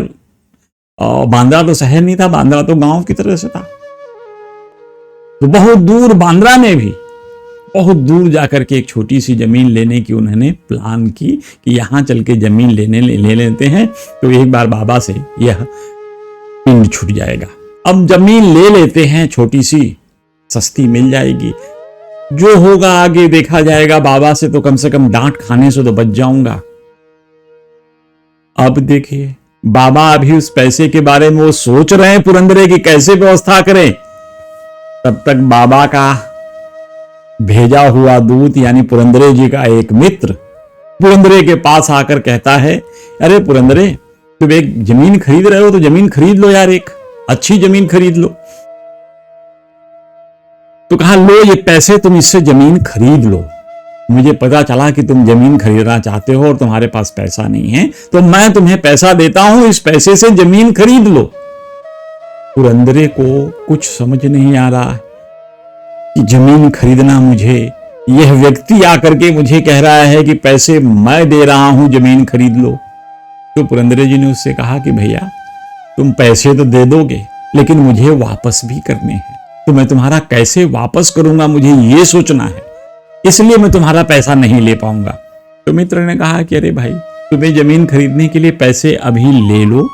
Speaker 1: बांद्रा तो शहर नहीं था, बांद्रा तो गांव की तरह से था। तो बहुत दूर बांद्रा में भी बहुत दूर जाकर के एक छोटी सी जमीन लेने की उन्होंने प्लान की कि यहां चल के जमीन ले लेते हैं। तो एक बार बाबा से यह पिंड छूट जाएगा। अब जमीन ले लेते हैं, छोटी सी सस्ती मिल जाएगी, जो होगा आगे देखा जाएगा। बाबा से तो कम से कम डांट खाने से तो बच जाऊंगा। अब देखिए बाबा अभी उस पैसे के बारे में वो सोच रहे हैं पुरंदरे की कैसे व्यवस्था करें। तब तक बाबा का भेजा हुआ दूत यानी पुरंदरे जी का एक मित्र पुरंदरे के पास आकर कहता है, अरे पुरंदरे, तुम एक जमीन खरीद रहे हो तो जमीन खरीद लो यार, एक अच्छी जमीन खरीद लो। तो कहा, लो ये पैसे, तुम इससे जमीन खरीद लो। मुझे पता चला कि तुम जमीन खरीदना चाहते हो और तुम्हारे पास पैसा नहीं है, तो मैं तुम्हें पैसा देता हूं, इस पैसे से जमीन खरीद लो। पुरंदरे को कुछ समझ नहीं आ रहा कि जमीन खरीदना मुझे, यह व्यक्ति आकर के मुझे कह रहा है कि पैसे मैं दे रहा हूं, जमीन खरीद लो। तो पुरंदरे जी ने उससे कहा कि भैया तुम पैसे तो दे दोगे, लेकिन मुझे वापस भी करने हैं, तो मैं तुम्हारा कैसे वापस करूंगा, मुझे ये सोचना है, इसलिए मैं तुम्हारा पैसा नहीं ले पाऊंगा। तो मित्र ने कहा कि अरे भाई, तुम्हें जमीन खरीदने के लिए पैसे अभी ले लो,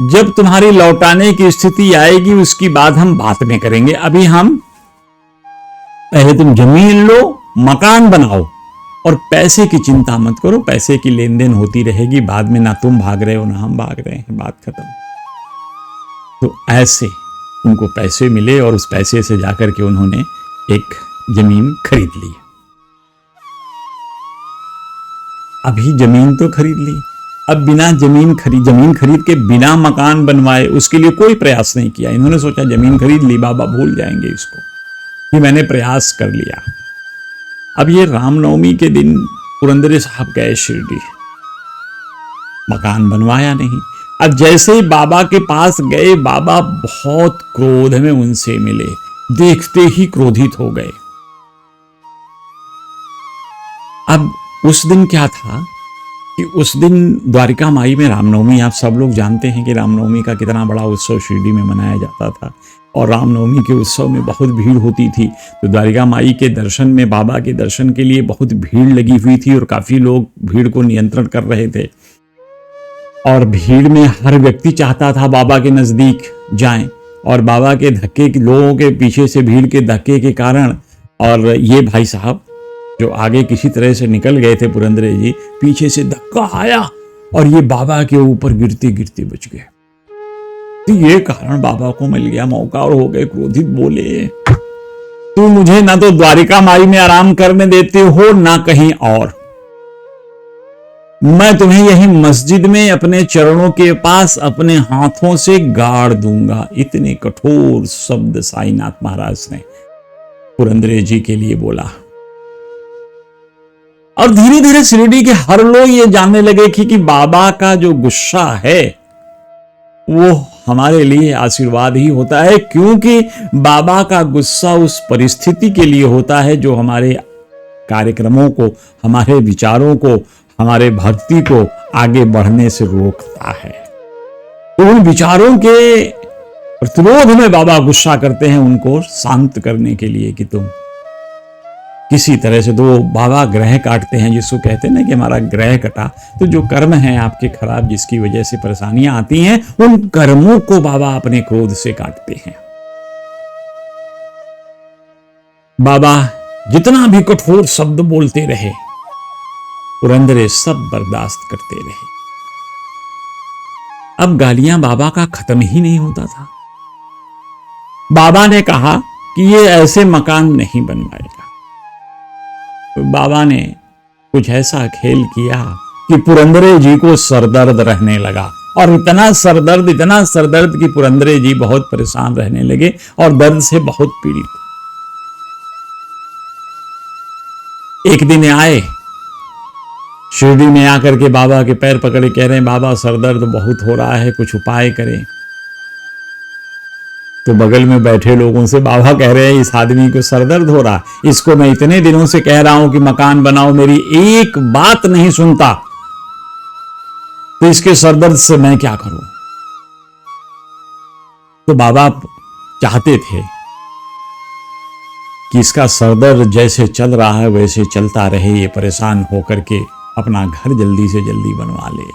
Speaker 1: जब तुम्हारी लौटाने की स्थिति आएगी उसकी बाद हम बात में करेंगे। अभी हम पहले तुम जमीन लो, मकान बनाओ और पैसे की चिंता मत करो, पैसे की लेन देन होती रहेगी, बाद में ना तुम भाग रहे हो ना हम भाग रहे हैं, बात खत्म। तो ऐसे उनको पैसे मिले और उस पैसे से जाकर के उन्होंने एक जमीन खरीद ली। अभी जमीन तो खरीद ली, अब बिना जमीन खरीद के बिना मकान बनवाए उसके लिए कोई प्रयास नहीं किया। इन्होंने सोचा जमीन खरीद ली, बाबा भूल जाएंगे इसको कि मैंने प्रयास कर लिया। अब ये रामनवमी के दिन पुरंदरे साहब गए शिरडी, मकान बनवाया नहीं। अब जैसे ही बाबा के पास गए, बाबा बहुत क्रोध में उनसे मिले, देखते ही क्रोधित हो गए। अब उस दिन क्या था कि उस दिन द्वारिका माई में रामनवमी, आप सब लोग जानते हैं कि रामनवमी का कितना बड़ा उत्सव शिरडी में मनाया जाता था और रामनवमी के उत्सव में बहुत भीड़ होती थी। तो द्वारिका माई के दर्शन में, बाबा के दर्शन के लिए बहुत भीड़ लगी हुई थी और काफी लोग भीड़ को नियंत्रण कर रहे थे। और भीड़ में हर व्यक्ति चाहता था बाबा के नजदीक जाएं, और बाबा के धक्के, लोगों के पीछे से भीड़ के धक्के के कारण, और ये भाई साहब जो आगे किसी तरह से निकल गए थे पुरंदरे जी, पीछे से धक्का आया और ये बाबा के ऊपर गिरते गिरते बच गए। तो ये कारण बाबा को मिल गया मौका और हो गए क्रोधित, बोले तू मुझे ना तो द्वारिका माई में आराम करने देते हो ना कहीं और, मैं तुम्हें यही मस्जिद में अपने चरणों के पास अपने हाथों से गाड़ दूंगा। इतने कठोर शब्द साईनाथ महाराज ने पुरंदरे जी के लिए बोला। और धीरे धीरे शिरडी के हर लोग ये जानने लगे कि बाबा का जो गुस्सा है वो हमारे लिए आशीर्वाद ही होता है, क्योंकि बाबा का गुस्सा उस परिस्थिति के लिए होता है जो हमारे कार्यक्रमों को, हमारे विचारों को, हमारे भक्ति को आगे बढ़ने से रोकता है। तो उन विचारों के प्रतिरोध में बाबा गुस्सा करते हैं, उनको शांत करने के लिए कि तुम किसी तरह से, तो बाबा ग्रह काटते हैं, जिसको कहते हैं ना कि हमारा ग्रह कटा। तो जो कर्म है आपके खराब, जिसकी वजह से परेशानियां आती हैं, उन कर्मों को बाबा अपने क्रोध से काटते हैं। बाबा जितना भी कठोर शब्द बोलते रहे, पुरंदरे सब बर्दाश्त करते रहे। अब गालियां बाबा का खत्म ही नहीं होता था। बाबा ने कहा कि ये ऐसे मकान नहीं बनवाएगा। तो बाबा ने कुछ ऐसा खेल किया कि पुरंदरे जी को सरदर्द रहने लगा, और इतना सरदर्द कि पुरंदरे जी बहुत परेशान रहने लगे और दर्द से बहुत पीड़ित। एक दिन आए शिरडी में आकर के बाबा के पैर पकड़े, कह रहे हैं बाबा सरदर्द बहुत हो रहा है, कुछ उपाय करें। तो बगल में बैठे लोगों से बाबा कह रहे हैं इस आदमी को सरदर्द हो रहा, इसको मैं इतने दिनों से कह रहा हूं कि मकान बनाओ, मेरी एक बात नहीं सुनता, तो इसके सरदर्द से मैं क्या करूं। तो बाबा चाहते थे कि इसका सरदर्द जैसे चल रहा है वैसे चलता रहे, ये परेशान होकर के अपना घर जल्दी से जल्दी बनवा ले।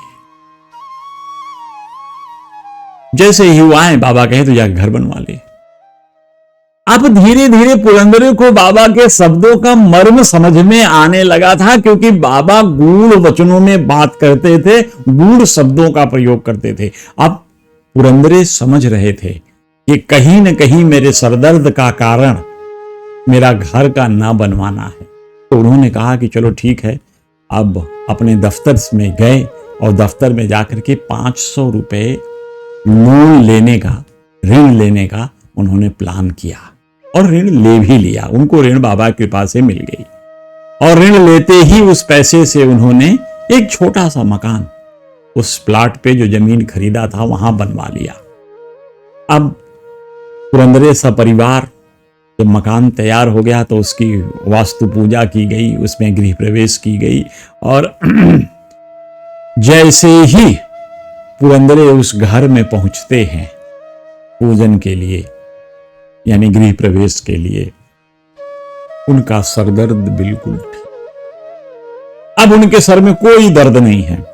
Speaker 1: जैसे ही वो आए बाबा कहे तो जाकर घर बनवा ले। अब धीरे धीरे पुरंदरे को बाबा के शब्दों का मर्म समझ में आने लगा था, क्योंकि बाबा गूढ़ वचनों में बात करते थे, गूढ़ शब्दों का प्रयोग करते थे। अब पुरंदरे समझ रहे थे कि कहीं न कहीं मेरे सरदर्द का कारण मेरा घर का ना बनवाना है। तो उन्होंने कहा कि चलो ठीक है। अब अपने दफ्तर में गए और दफ्तर में जाकर के 500 रुपए लोन लेने का, ऋण लेने का उन्होंने प्लान किया और ऋण ले भी लिया। उनको ऋण बाबा की कृपा से मिल गई और ऋण लेते ही उस पैसे से उन्होंने एक छोटा सा मकान उस प्लाट पे जो जमीन खरीदा था वहां बनवा लिया। अब पुरंदरे सपरिवार जब मकान तैयार हो गया तो उसकी वास्तु पूजा की गई, उसमें गृह प्रवेश की गई और जैसे ही पुरंदरे उस घर में पहुंचते हैं पूजन के लिए, यानी गृह प्रवेश के लिए, उनका सरदर्द बिल्कुल ठीक। अब उनके सर में कोई दर्द नहीं है।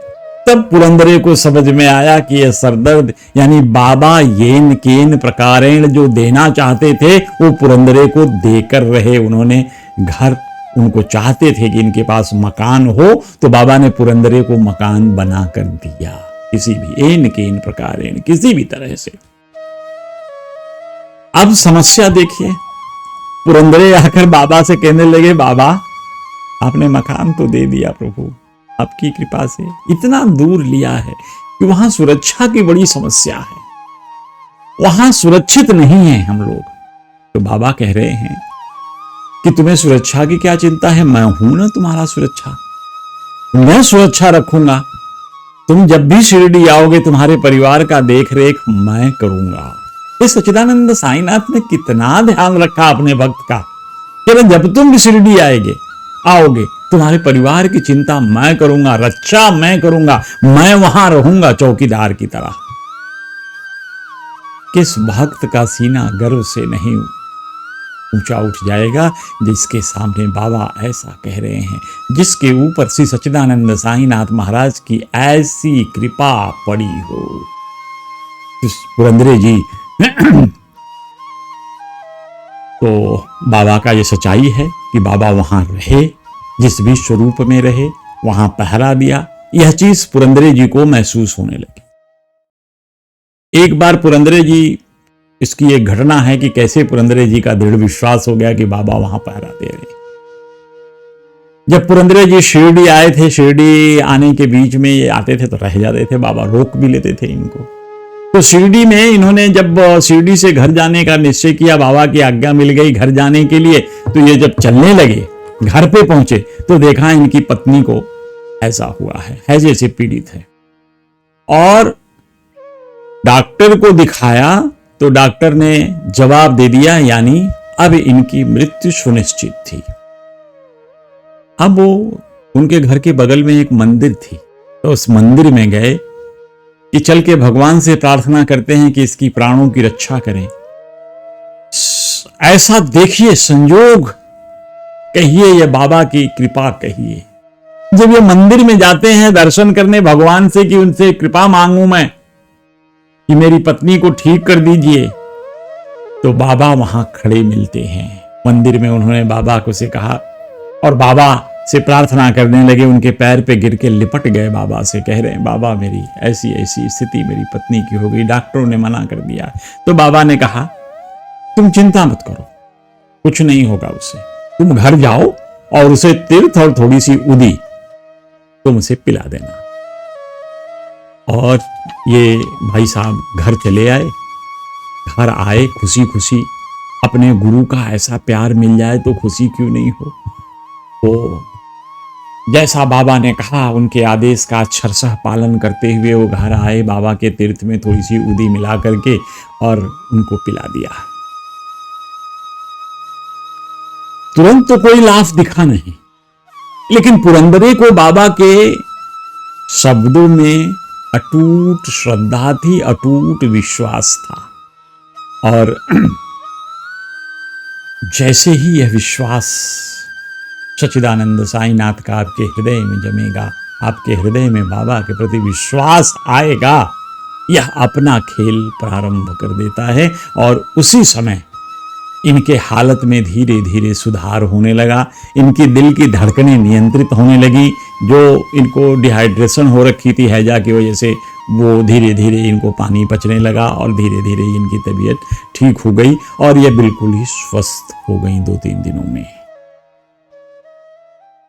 Speaker 1: तब पुरंदरे को समझ में आया कि यह सरदर्द यानी बाबा येन केन प्रकारेण जो देना चाहते थे वो पुरंदरे को देकर रहे। उन्होंने घर, उनको चाहते थे कि इनके पास मकान हो, तो बाबा ने पुरंदरे को मकान बना कर दिया, किसी भी एन केन प्रकारेण, किसी भी तरह से। अब समस्या देखिए, पुरंदरे आकर बाबा से कहने लगे, बाबा आपने मकान तो दे दिया प्रभु, आपकी कृपा से इतना दूर लिया है कि वहां सुरक्षा की बड़ी समस्या है, वहां सुरक्षित नहीं है हम लोग। तो बाबा कह रहे हैं कि तुम्हें सुरक्षा की क्या चिंता है, मैं हूं ना तुम्हारा सुरक्षा, मैं सुरक्षा रखूंगा। तुम जब भी शिरडी आओगे तुम्हारे परिवार का देख रेख मैं करूंगा। इस सच्चिदानंद साईनाथ ने कितना ध्यान रखा अपने भक्त का कि जब तुम भी शिरडी आओगे तुम्हारे परिवार की चिंता मैं करूंगा, रक्षा मैं करूंगा, मैं वहां रहूंगा चौकीदार की तरह। किस भक्त का सीना गर्व से नहीं ऊंचा उठ जाएगा जिसके सामने बाबा ऐसा कह रहे हैं, जिसके ऊपर श्री सच्चिदानंद साईनाथ महाराज की ऐसी कृपा पड़ी हो। पुरंदरे जी तो बाबा का ये सच्चाई है कि बाबा वहां रहे, जिस भी स्वरूप में रहे वहां पहरा दिया। यह चीज पुरंदरे जी को महसूस होने लगी। एक बार पुरंदरे जी, इसकी एक घटना है कि कैसे पुरंदरे जी का दृढ़ विश्वास हो गया कि बाबा वहां पहरा दे रहे। जब पुरंदरे जी शिरडी आए थे, शिरडी आने के बीच में ये आते थे तो रह जाते थे, बाबा रोक भी लेते थे इनको। तो शिरडी में इन्होंने जब शिरडी से घर जाने का निश्चय किया, बाबा की आज्ञा मिल गई घर जाने के लिए, तो ये जब चलने लगे, घर पे पहुंचे तो देखा इनकी पत्नी को ऐसा हुआ है जैसे पीड़ित है। और डॉक्टर को दिखाया तो डॉक्टर ने जवाब दे दिया, यानी अब इनकी मृत्यु सुनिश्चित थी। अब वो उनके घर के बगल में एक मंदिर थी, तो उस मंदिर में गए कि चल के भगवान से प्रार्थना करते हैं कि इसकी प्राणों की रक्षा करें। ऐसा देखिए संयोग कहिए या बाबा की कृपा कहिए, जब ये मंदिर में जाते हैं दर्शन करने भगवान से कि उनसे कृपा मांगू मैं कि मेरी पत्नी को ठीक कर दीजिए, तो बाबा वहां खड़े मिलते हैं मंदिर में। उन्होंने बाबा को से कहा और बाबा से प्रार्थना करने लगे, उनके पैर पे गिर के लिपट गए बाबा से, कह रहे हैं बाबा मेरी ऐसी ऐसी स्थिति मेरी पत्नी की हो गई, डॉक्टरों ने मना कर दिया। तो बाबा ने कहा तुम चिंता मत करो, कुछ नहीं होगा उससे, तुम घर जाओ और उसे तीर्थ और थोड़ी सी उदी तुम उसे पिला देना। और ये भाई साहब घर चले आए, घर आए खुशी खुशी, अपने गुरु का ऐसा प्यार मिल जाए तो खुशी क्यों नहीं हो। तो जैसा बाबा ने कहा उनके आदेश का अक्षरशः पालन करते हुए वो घर आए, बाबा के तीर्थ में थोड़ी सी उदी मिला करके और उनको पिला दिया। तुरंत तो कोई लाभ दिखा नहीं, लेकिन पुरंदरे को बाबा के शब्दों में अटूट श्रद्धा थी, अटूट विश्वास था। और जैसे ही यह विश्वास सच्चिदानंद साईनाथ का आपके हृदय में जमेगा, आपके हृदय में बाबा के प्रति विश्वास आएगा, यह अपना खेल प्रारंभ कर देता है और उसी समय इनके हालत में धीरे धीरे सुधार होने लगा। इनकी दिल की धड़कनें नियंत्रित होने लगी। जो इनको डिहाइड्रेशन हो रखी थी हैजा की वजह से, वो धीरे धीरे इनको पानी पचने लगा और धीरे धीरे इनकी तबीयत ठीक हो गई और ये बिल्कुल ही स्वस्थ हो गई 2-3 दिनों में।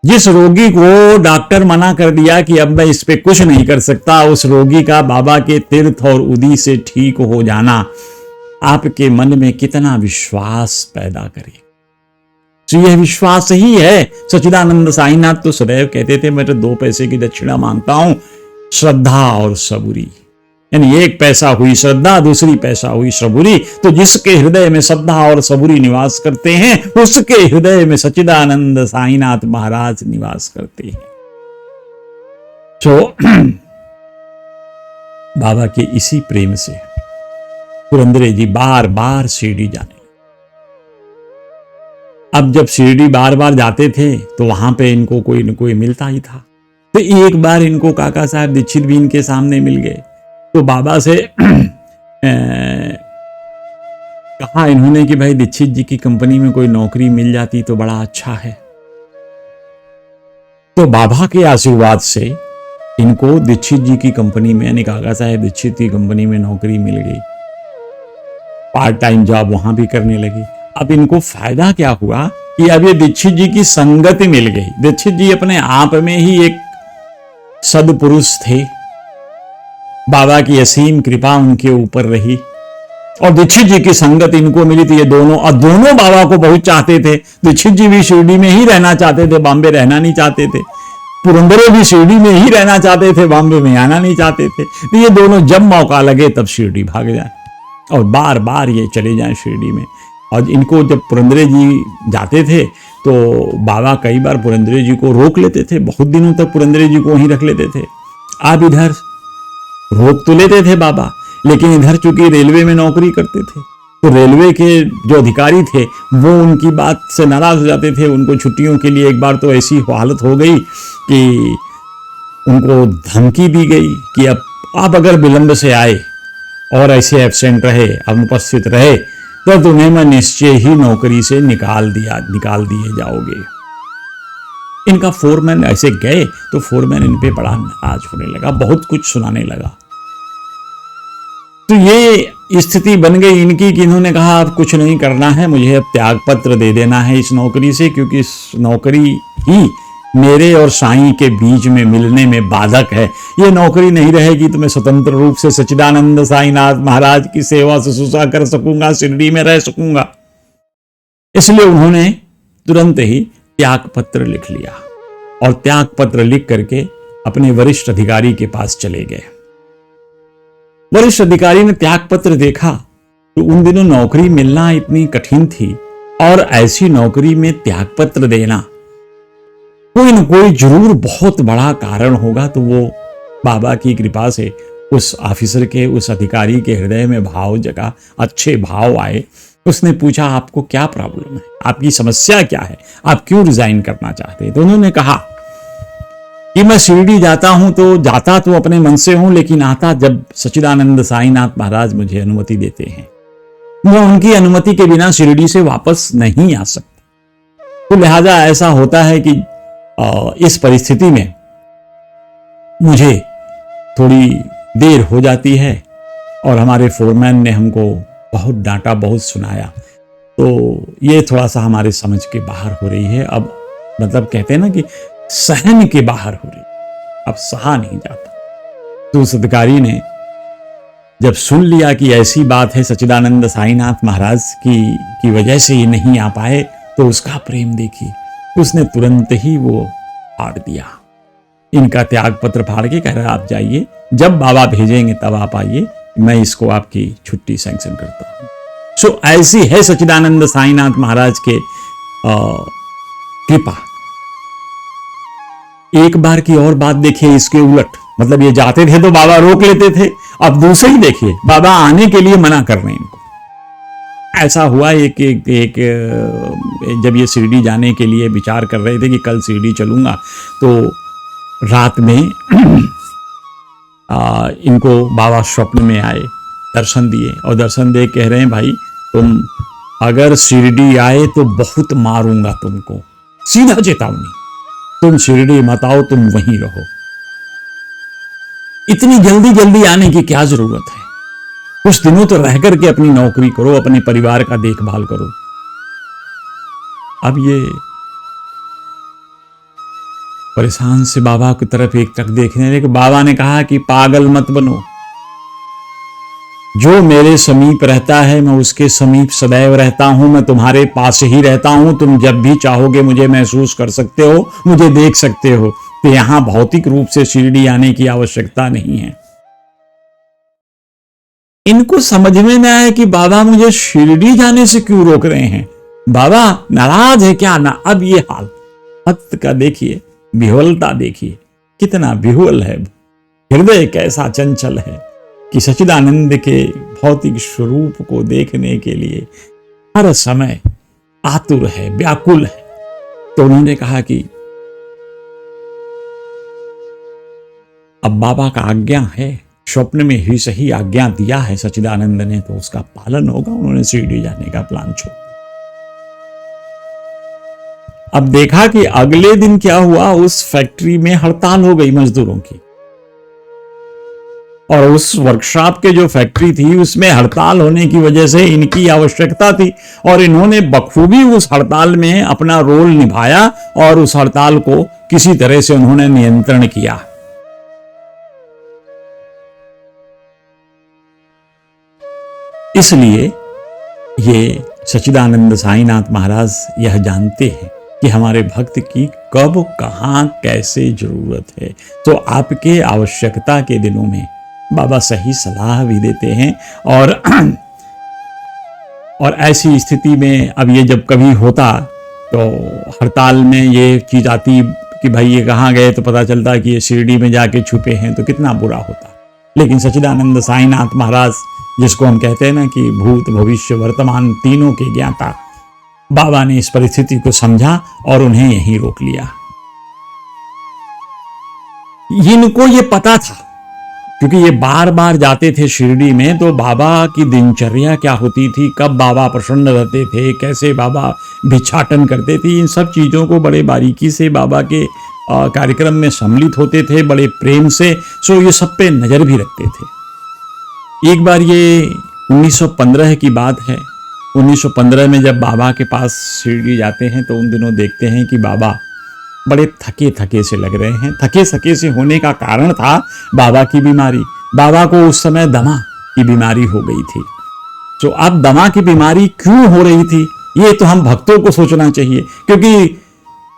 Speaker 1: जिस रोगी को डॉक्टर मना कर दिया कि अब मैं इस पे कुछ नहीं कर सकता, उस रोगी का बाबा के तीर्थ और उदी से ठीक हो जाना आपके मन में कितना विश्वास पैदा करे। तो यह विश्वास ही है। सच्चिदानंद साईनाथ तो सदैव कहते थे मैं तो 2 पैसे की दक्षिणा मांगता हूं, श्रद्धा और सबूरी। यानी 1 पैसा हुई श्रद्धा, दूसरी पैसा हुई सबूरी। तो जिसके हृदय में श्रद्धा और सबूरी निवास करते हैं, उसके हृदय में सच्चिदानंद साईनाथ महाराज निवास करते हैं। तो बाबा के इसी प्रेम से पुरंदरे जी बार बार शिरडी जाने। अब जब शिरडी बार बार जाते थे तो वहां पे इनको कोई न कोई मिलता ही था। तो एक बार इनको काका साहब दीक्षित भी इनके सामने मिल गए। तो बाबा से कहा इन्होंने कि भाई दीक्षित जी की कंपनी में कोई नौकरी मिल जाती तो बड़ा अच्छा है। तो बाबा के आशीर्वाद से इनको दीक्षित जी की कंपनी में, यानी काका साहब दीक्षित की कंपनी में नौकरी मिल गई। पार्ट टाइम जॉब वहां भी करने लगी। अब इनको फायदा क्या हुआ कि अब ये दीक्षित जी की संगति मिल गई। दीक्षित जी अपने आप में ही एक सदपुरुष थे। बाबा की असीम कृपा उनके ऊपर रही और दीक्षित जी की संगत इनको मिली थी। ये दोनों, और दोनों बाबा को बहुत चाहते थे। दीक्षित जी भी शिरडी में ही रहना चाहते थे, बॉम्बे रहना नहीं चाहते थे। पुरंदरे भी शिरडी में ही रहना चाहते थे, बॉम्बे में आना नहीं चाहते थे। तो ये दोनों जब मौका लगे तब शिरडी भाग जाए और बार बार ये चले जाएं शिरडी में। और इनको जब पुरंदरे जी जाते थे तो बाबा कई बार पुरंदरे जी को रोक लेते थे। बहुत दिनों तक पुरंदरे जी को ही रख लेते थे। आप इधर रोक तो लेते थे बाबा, लेकिन इधर चूंकि रेलवे में नौकरी करते थे तो रेलवे के जो अधिकारी थे वो उनकी बात से नाराज हो जाते थे। उनको छुट्टियों के लिए एक बार तो ऐसी हालत हो गई कि उनको धमकी दी गई कि अब आप अगर विलंब से आए और ऐसे एब्सेंट रहे, अनुपस्थित रहे, तो तुम्हें मैं निश्चय ही नौकरी से निकाल दिए जाओगे। इनका फोरमैन ऐसे गए तो फोरमैन इन पे बड़ा नाराज होने लगा, बहुत कुछ सुनाने लगा। तो ये स्थिति बन गई इनकी कि इन्होंने कहा अब कुछ नहीं करना है, मुझे अब त्याग पत्र दे देना है इस नौकरी से, क्योंकि इस नौकरी ही मेरे और साईं के बीच में मिलने में बाधक है। ये नौकरी नहीं रहेगी तो मैं स्वतंत्र रूप से सच्चिदानंद साईनाथ महाराज की सेवा शुश्रूषा कर सकूंगा, शिरडी में रह सकूंगा। इसलिए उन्होंने तुरंत ही त्याग पत्र लिख लिया और त्याग पत्र लिख करके अपने वरिष्ठ अधिकारी के पास चले गए। वरिष्ठ अधिकारी ने त्याग पत्र देखा तो उन दिनों नौकरी मिलना इतनी कठिन थी और ऐसी नौकरी में त्याग पत्र देना कोई न कोई जरूर बहुत बड़ा कारण होगा। तो वो बाबा की कृपा से उस ऑफिसर के, उस अधिकारी के हृदय में भाव जगा, अच्छे भाव आए। उसने पूछा आपको क्या प्रॉब्लम है, आपकी समस्या क्या है, आप क्यों रिजाइन करना चाहते हैं? तो उन्होंने कहा कि मैं शिरडी जाता तो अपने मन से हूं, लेकिन आता जब सच्चिदानंद साईनाथ महाराज मुझे अनुमति देते हैं। मैं उनकी अनुमति के बिना शिरडी से वापस नहीं आ सकता। तो लिहाजा ऐसा होता है कि इस परिस्थिति में मुझे थोड़ी देर हो जाती है और हमारे फोरमैन ने हमको बहुत डांटा, बहुत सुनाया, तो ये थोड़ा सा हमारे समझ के बाहर हो रही है। अब मतलब कहते हैं ना कि सहन के बाहर हो रही, अब सहा नहीं जाता। तो उस अधिकारी ने जब सुन लिया कि ऐसी बात है, सच्चिदानंद साईनाथ महाराज की वजह से ये नहीं आ पाए, तो उसका प्रेम देखिए, उसने तुरंत ही वो फाड़ दिया। इनका त्याग पत्र फाड़ के कह रहा आप जाइए, जब बाबा भेजेंगे तब आप आइए, मैं इसको आपकी छुट्टी सैंक्शन करता हूं। सो ऐसी है सच्चिदानंद साईनाथ महाराज के कृपा। एक बार की और बात देखिए इसके उलट, मतलब ये जाते थे तो बाबा रोक लेते थे, अब दूसरी देखिए, बाबा आने के लिए मना कर रहे हैं इनको। ऐसा हुआ एक जब ये शिरडी जाने के लिए विचार कर रहे थे कि कल शिरडी चलूंगा, तो रात में इनको बाबा स्वप्न में आए, दर्शन दिए और दर्शन दे कह रहे हैं भाई तुम अगर शिरडी आए तो बहुत मारूंगा तुमको, सीधा चेतावनी, तुम शिरडी मत आओ, तुम वहीं रहो। इतनी जल्दी जल्दी आने की क्या जरूरत है, कुछ दिनों तो रह करके अपनी नौकरी करो, अपने परिवार का देखभाल करो। अब ये परेशान से बाबा की तरफ एक टक देखने लगे। बाबा ने कहा कि पागल मत बनो, जो मेरे समीप रहता है मैं उसके समीप सदैव रहता हूं, मैं तुम्हारे पास ही रहता हूं, तुम जब भी चाहोगे मुझे महसूस कर सकते हो, मुझे देख सकते हो। तो यहां भौतिक रूप से शिरडी आने की आवश्यकता नहीं है। इनको समझ में न आए कि बाबा मुझे शिरडी जाने से क्यों रोक रहे हैं, बाबा नाराज है क्या ना। अब ये हाल भक्त का देखिए, विह्वलता देखिए, कितना विह्वल है, हृदय कैसा चंचल है कि सच्चिदानंद के भौतिक स्वरूप को देखने के लिए हर समय आतुर है, व्याकुल है। तो उन्होंने कहा कि अब बाबा का आज्ञा है, स्वप्न में ही सही आज्ञा दिया है सच्चिदानंद ने, तो उसका पालन होगा। उन्होंने शिरडी जाने का प्लान छोड़। अब देखा कि अगले दिन क्या हुआ, उस फैक्ट्री में हड़ताल हो गई मजदूरों की, और उस वर्कशॉप के जो फैक्ट्री थी उसमें हड़ताल होने की वजह से इनकी आवश्यकता थी, और इन्होंने बखूबी उस हड़ताल में अपना रोल निभाया और उस हड़ताल को किसी तरह से उन्होंने नियंत्रण किया। इसलिए ये सच्चिदानंद साईनाथ महाराज यह जानते हैं कि हमारे भक्त की कब कहां कैसे जरूरत है। तो आपके आवश्यकता के दिनों में बाबा सही सलाह भी देते हैं। और ऐसी स्थिति में अब ये जब कभी होता तो हड़ताल में ये चीज आती कि भाई ये कहाँ गए, तो पता चलता कि ये शिरडी में जाके छुपे हैं, तो कितना बुरा होता। लेकिन सच्चिदानंद साईनाथ महाराज, जिसको हम कहते हैं ना कि भूत भविष्य वर्तमान तीनों के ज्ञाता, बाबा ने इस परिस्थिति को समझा और उन्हें यहीं रोक लिया। इनको ये पता था क्योंकि ये बार बार जाते थे शिरडी में, तो बाबा की दिनचर्या क्या होती थी, कब बाबा प्रसन्न रहते थे, कैसे बाबा भिक्षाटन करते थे, इन सब चीज़ों को बड़े बारीकी से बाबा के कार्यक्रम में सम्मिलित होते थे, बड़े प्रेम से। सो ये सब पे नज़र भी रखते थे। एक बार ये 1915 की बात है। 1915 में जब बाबा के पास शिरडी जाते हैं तो उन दिनों देखते हैं कि बाबा बड़े थके थके से लग रहे हैं। थके थके से होने का कारण था बाबा की बीमारी। बाबा को उस समय दमा की बीमारी हो गई थी। तो अब दमा की बीमारी क्यों हो रही थी, ये तो हम भक्तों को सोचना चाहिए, क्योंकि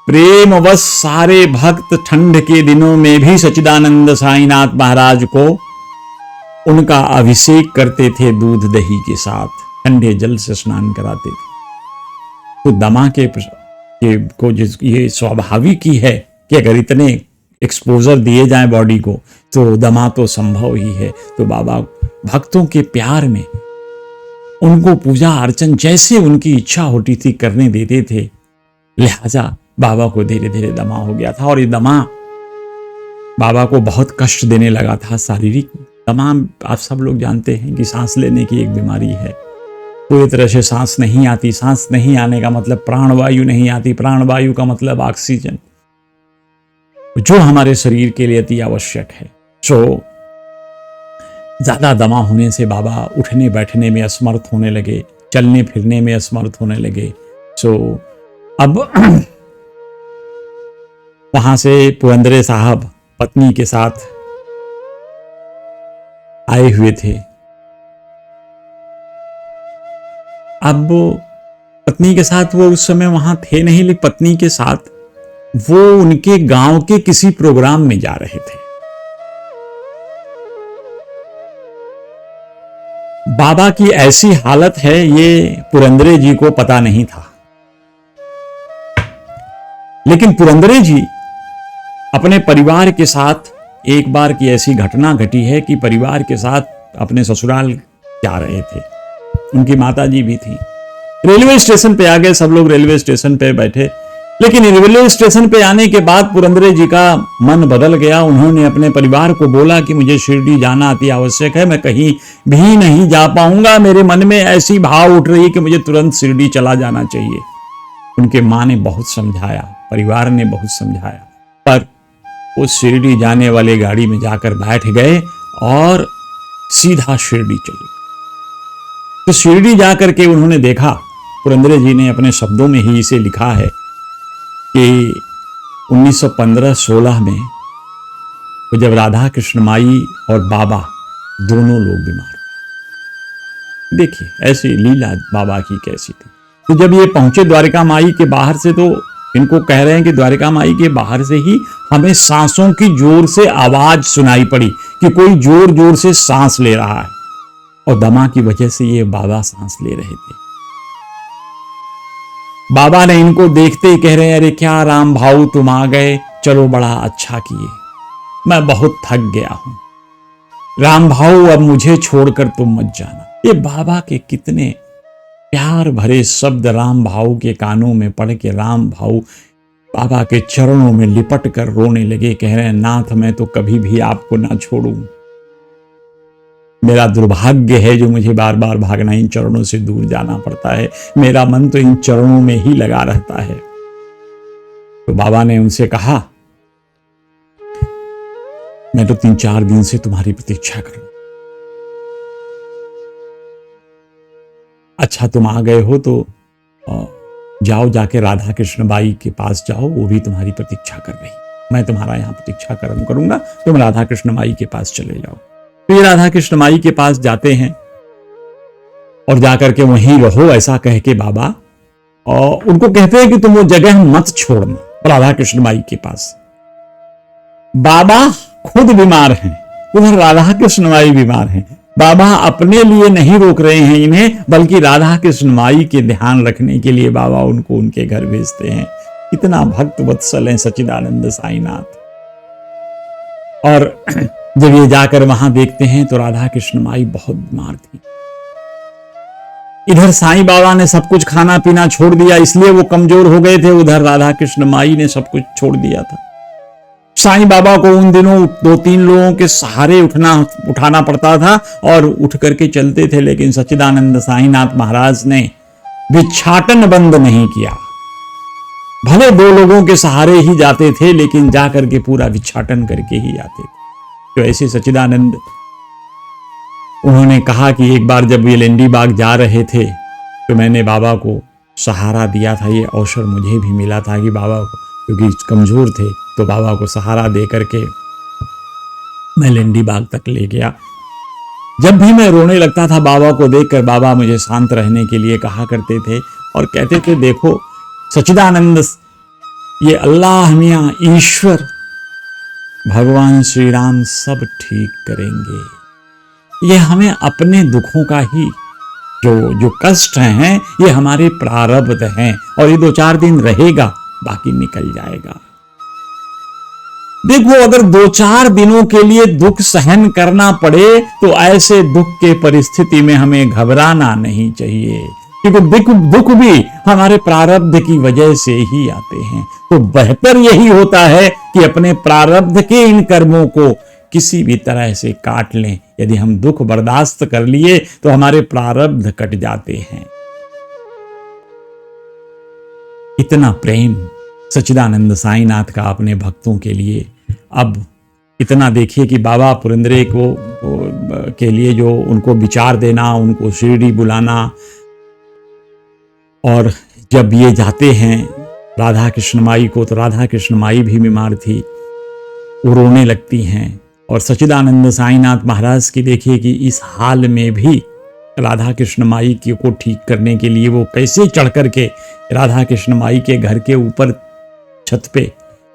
Speaker 1: प्रेमवश सारे भक्त ठंड के दिनों में भी सच्चिदानंद साईनाथ महाराज को उनका अभिषेक करते थे, दूध दही के साथ ठंडे जल से स्नान कराते थे। तो दमा के को ये स्वाभाविक ही है कि अगर इतने एक्सपोजर दिए जाएं बॉडी को तो दमा तो संभव ही है। तो बाबा भक्तों के प्यार में उनको पूजा अर्चन जैसे उनकी इच्छा होती थी करने देते थे, लिहाजा बाबा को धीरे धीरे दमा हो गया था। और ये दमा बाबा को बहुत कष्ट देने लगा था। शारीरिक दमा आप सब लोग जानते हैं कि सांस लेने की एक बीमारी है। पूरी तरह से सांस नहीं आती। सांस नहीं आने का मतलब प्राणवायु नहीं आती। प्राणवायु का मतलब ऑक्सीजन, जो हमारे शरीर के लिए अति आवश्यक है। सो ज्यादा दमा होने से बाबा उठने बैठने में असमर्थ होने लगे, चलने फिरने में असमर्थ होने लगे। सो अब वहां से पुरंदरे साहब पत्नी के साथ आए हुए थे। अब पत्नी के साथ वो उस समय वहां थे नहीं, लेकिन पत्नी के साथ वो उनके गांव के किसी प्रोग्राम में जा रहे थे। बाबा की ऐसी हालत है ये पुरंदरे जी को पता नहीं था। लेकिन पुरंदरे जी अपने परिवार के साथ, एक बार की ऐसी घटना घटी है कि परिवार के साथ अपने ससुराल जा रहे थे। उनकी माता जी भी थी। रेलवे स्टेशन पे आ गए, सब लोग रेलवे स्टेशन पे बैठे लेकिन रेलवे स्टेशन पे आने के बाद पुरंदरे जी का मन बदल गया। उन्होंने अपने परिवार को बोला कि मुझे शिरडी जाना अति आवश्यक है, मैं कहीं भी नहीं जा पाऊंगा, मेरे मन में ऐसी भाव उठ रही कि मुझे तुरंत शिरडी चला जाना चाहिए। उनके माँ ने बहुत समझाया, परिवार ने बहुत समझाया, पर वो शिरडी जाने वाले गाड़ी में जाकर बैठ गए और सीधा शिरडी चले। तो शिरडी जाकर के उन्होंने देखा, पुरंदरे जी ने अपने शब्दों में ही इसे लिखा है कि 1915-16 में तो जब राधा कृष्ण माई और बाबा दोनों लोग बीमार, देखिए ऐसी लीला बाबा की कैसी थी। तो जब ये पहुंचे द्वारिका माई के बाहर से, तो इनको कह रहे हैं कि द्वारिका माई के बाहर से ही हमें सांसों की जोर से आवाज सुनाई पड़ी कि कोई जोर जोर से सांस ले रहा है, और दमा की वजह से ये बाबा सांस ले रहे थे। बाबा ने इनको देखते ही कह रहे हैं, अरे क्या राम भाऊ तुम आ गए, चलो बड़ा अच्छा किए, मैं बहुत थक गया हूं, राम भाऊ अब मुझे छोड़कर तुम मत जाना। ये बाबा के कितने प्यार भरे शब्द राम भाऊ के कानों में पड़ के राम भाऊ बाबा के चरणों में लिपट कर रोने लगे, कह रहे हैं, नाथ मैं तो कभी भी आपको ना छोड़ूं, मेरा दुर्भाग्य है जो मुझे बार बार भागना, इन चरणों से दूर जाना पड़ता है, मेरा मन तो इन चरणों में ही लगा रहता है। तो बाबा ने उनसे कहा, मैं तो 3-4 दिन से तुम्हारी प्रतीक्षा करूं। अच्छा तुम आ गए हो तो जाओ, जाके राधा कृष्ण बाई के पास जाओ, वो भी तुम्हारी प्रतीक्षा कर रही, मैं तुम्हारा यहां प्रतीक्षा करूंगा, तुम राधा कृष्ण माई के पास चले जाओ। तो ये राधा कृष्ण माई के पास जाते हैं और जाकर के वहीं रहो ऐसा कह के बाबा, और उनको कहते हैं कि तुम वो जगह मत छोड़ना, राधा कृष्ण माई के पास। बाबा खुद बीमार हैं, उधर राधा कृष्ण माई बीमार हैं। बाबा अपने लिए नहीं रोक रहे हैं इन्हें, बल्कि राधा कृष्ण माई के ध्यान रखने के लिए बाबा उनको उनके घर भेजते हैं। इतना भक्त वत्सल है सच्चिदानंद साईनाथ। और जब ये जाकर वहां देखते हैं तो राधा कृष्ण माई बहुत बीमार थी। इधर साईं बाबा ने सब कुछ खाना पीना छोड़ दिया, इसलिए वो कमजोर हो गए थे, उधर राधा कृष्ण माई ने सब कुछ छोड़ दिया था। साईं बाबा को उन दिनों 2-3 लोगों के सहारे उठाना पड़ता था और उठ करके चलते थे, लेकिन सच्चिदानंद साईनाथ महाराज ने भिक्षाटन बंद नहीं किया। भले 2 लोगों के सहारे ही जाते थे, लेकिन जाकर के पूरा भिक्षाटन करके ही आते थे। तो ऐसे सच्चिदानंद, उन्होंने कहा कि एक बार जब ये लेंडी बाग जा रहे थे तो मैंने बाबा को सहारा दिया था, ये अवसर मुझे भी मिला था कि बाबा को, क्योंकि कमजोर थे, तो बाबा को सहारा दे करके मैं लेंडी बाग तक ले गया। जब भी मैं रोने लगता था बाबा को देखकर, बाबा मुझे शांत रहने के लिए कहा करते थे और कहते थे, देखो सच्चिदानंद, ये अल्लाह मियां ईश्वर भगवान श्री राम सब ठीक करेंगे, ये हमें अपने दुखों का ही जो कष्ट हैं ये हमारे प्रारब्ध हैं, और ये 2-4 दिन रहेगा, बाकी निकल जाएगा। देखो अगर 2-4 दिनों के लिए दुख सहन करना पड़े तो ऐसे दुख के परिस्थिति में हमें घबराना नहीं चाहिए, क्योंकि दुख भी हमारे प्रारब्ध की वजह से ही आते हैं। तो बेहतर यही होता है कि अपने प्रारब्ध के इन कर्मों को किसी भी तरह से काट लें। यदि हम दुख बर्दाश्त कर लिए तो हमारे प्रारब्ध कट जाते हैं। इतना प्रेम सच्चिदानंद साईनाथ का अपने भक्तों के लिए। अब इतना देखिए कि बाबा पुरंदरे को के लिए जो उनको विचार देना, उनको शिरडी बुलाना, और जब ये जाते हैं राधा कृष्ण माई को, तो राधा कृष्ण माई भी बीमार थी, वो रोने लगती हैं। और सच्चिदानंद साईनाथ महाराज की देखिए कि इस हाल में भी राधा कृष्ण माई को ठीक करने के लिए वो कैसे चढ़ करके राधा कृष्ण माई के घर के ऊपर छत पे,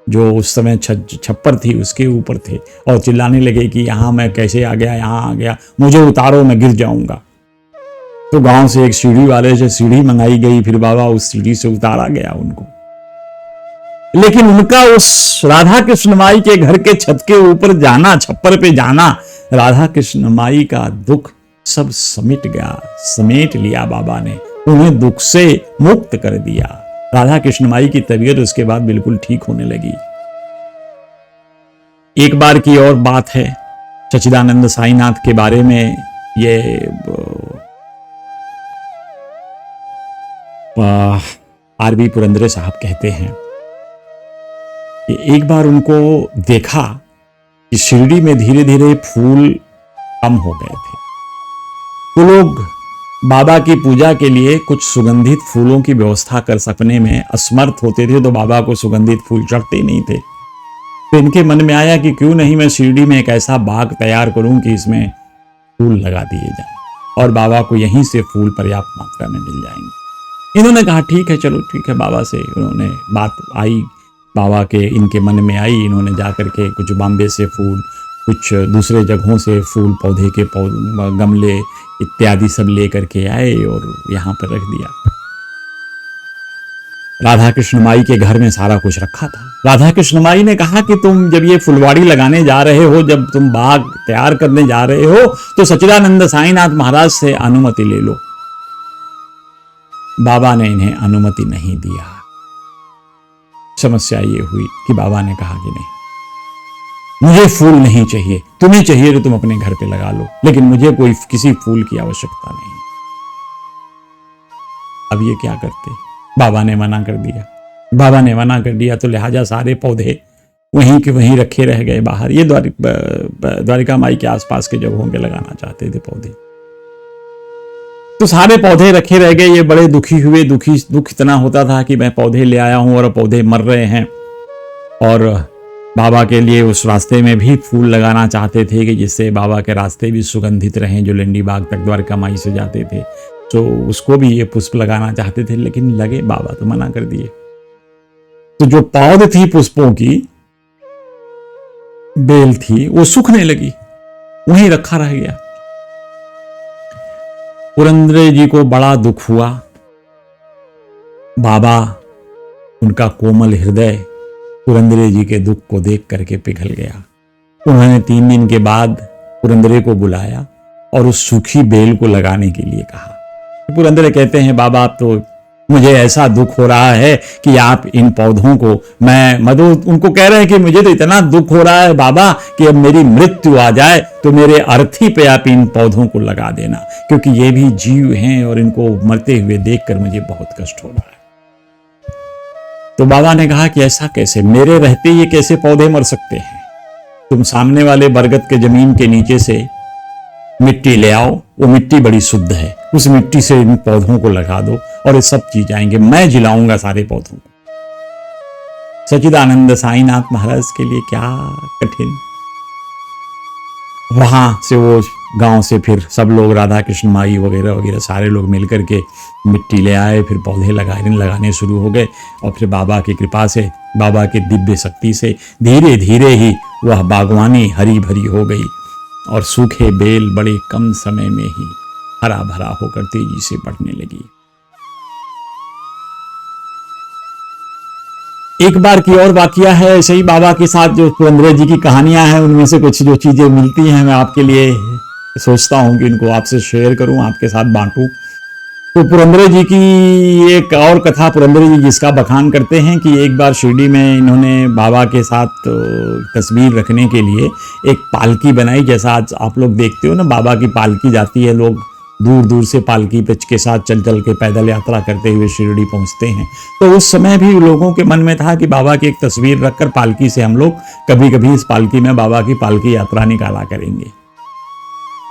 Speaker 1: जो उस समय छप्पर थी उसके ऊपर थे, और चिल्लाने लगे कि यहाँ मैं कैसे आ गया, यहाँ आ गया, मुझे उतारो, मैं गिर जाऊंगा। तो गांव से एक सीढ़ी वाले से सीढ़ी मंगाई गई, फिर बाबा उस सीढ़ी से उतारा गया उनको। लेकिन उनका उस राधा कृष्ण माई के घर के छत के ऊपर जाना, छप्पर पे जाना, राधा कृष्ण माई का दुख सब समेट लिया बाबा ने, उन्हें दुख से मुक्त कर दिया। राधा कृष्ण माई की तबीयत उसके बाद बिल्कुल ठीक होने लगी। एक बार की और बात है सच्चिदानंद साईनाथ के बारे में। ये आरबी पुरंदरे साहब कहते हैं कि एक बार उनको देखा कि शिरडी में धीरे धीरे फूल कम हो गए थे। तो लोग बाबा की पूजा के लिए कुछ सुगंधित फूलों की व्यवस्था कर सकने में असमर्थ होते थे, तो बाबा को सुगंधित फूल चढ़ते ही नहीं थे। तो इनके मन में आया कि क्यों नहीं मैं शिरडी में एक ऐसा बाग तैयार करूं कि इसमें फूल लगा दिए जाएं और बाबा को यहीं से फूल पर्याप्त मात्रा में मिल जाएंगे। इन्होंने कहा ठीक है, चलो ठीक है। बाबा से उन्होंने बात आई, बाबा के इनके मन में आई। इन्होंने जाकर के कुछ बॉम्बे से फूल, कुछ दूसरे जगहों से फूल, पौधे के गमले इत्यादि सब लेकर के आए और यहाँ पर रख दिया। राधा कृष्ण माई के घर में सारा कुछ रखा था। राधा कृष्ण माई ने कहा कि तुम जब ये फुलवाड़ी लगाने जा रहे हो, जब तुम बाग तैयार करने जा रहे हो, तो सच्चिदानंद साईनाथ महाराज से अनुमति ले लो। बाबा ने इन्हें अनुमति नहीं दिया। समस्या ये हुई कि बाबा ने कहा कि नहीं, मुझे फूल नहीं चाहिए, तुम्हें चाहिए तो तुम अपने घर पे लगा लो, लेकिन मुझे कोई किसी फूल की आवश्यकता नहीं। अब ये क्या करते? बाबा ने मना कर दिया। बाबा ने मना कर दिया तो लिहाजा सारे पौधे वहीं के वहीं रखे रह गए बाहर। ये द्वारिका माई के आसपास के जगहों पे लगाना चाहते थे पौधे, तो सारे पौधे रखे रह गए। ये बड़े दुखी हुए। दुख इतना होता था कि मैं पौधे ले आया हूं और पौधे मर रहे हैं, और बाबा के लिए उस रास्ते में भी फूल लगाना चाहते थे कि जिससे बाबा के रास्ते भी सुगंधित रहें, जो लंडी बाग तक द्वारका माई से जाते थे, तो उसको भी ये पुष्प लगाना चाहते थे, लेकिन लगे बाबा तो मना कर दिए। तो जो पौध थी पुष्पों की, बेल थी, वो सूखने लगी, वहीं रखा रह गया। पुरंदरे जी को बड़ा दुख हुआ। बाबा, उनका कोमल हृदय पुरंदरे जी के दुख को देख करके पिघल गया। उन्होंने 3 दिन के बाद पुरंदरे को बुलाया और उस सूखी बेल को लगाने के लिए कहा। पुरंदरे कहते हैं, बाबा अब तो मुझे ऐसा दुख हो रहा है कि आप इन पौधों को, उनको कह रहे हैं कि मुझे तो इतना दुख हो रहा है बाबा कि अब मेरी मृत्यु आ जाए तो मेरे अर्थी पे आप इन पौधों को लगा देना, क्योंकि ये भी जीव हैं और इनको मरते हुए देखकर मुझे बहुत कष्ट हो रहा है। तो बाबा ने कहा कि ऐसा कैसे, मेरे रहते ये कैसे पौधे मर सकते हैं? तुम सामने वाले बरगद के जमीन के नीचे से मिट्टी ले आओ, वो मिट्टी बड़ी शुद्ध है, उस मिट्टी से इन पौधों को लगा दो और ये सब चीज आएंगे, मैं जिलाऊंगा सारे पौधों को। सच्चिदानंद साईनाथ महाराज के लिए क्या कठिन। वहां से वो गांव से फिर सब लोग, राधा कृष्ण माई वगैरह वगैरह सारे लोग मिलकर के मिट्टी ले आए, फिर पौधे लगाने शुरू हो गए। और फिर बाबा की कृपा से, बाबा की दिव्य शक्ति से धीरे धीरे ही वह बागवानी हरी भरी हो गई और सूखे बेल बड़े कम समय में ही हरा भरा होकर तेजी से बढ़ने लगी। एक बार की और वाकया है ऐसे ही बाबा के साथ, जो पुरंदरे जी की कहानियां हैं उनमें से कुछ जो चीजें मिलती हैं, मैं आपके लिए सोचता हूं कि इनको आपसे शेयर करूं, आपके साथ बांटूं। तो पुरंदरे जी की एक और कथा, पुरंदरे जी जिसका बखान करते हैं कि एक बार शिरडी में इन्होंने बाबा के साथ तस्वीर रखने के लिए एक पालकी बनाई। जैसा आज आप लोग देखते हो ना, बाबा की पालकी जाती है, लोग दूर दूर से पालकी के साथ चल चल के पैदल यात्रा करते हुए शिरडी पहुंचते हैं। तो उस समय भी लोगों के मन में था कि बाबा की एक तस्वीर रखकर पालकी से हम लोग कभी कभी इस पालकी में बाबा की पालकी यात्रा निकाला करेंगे।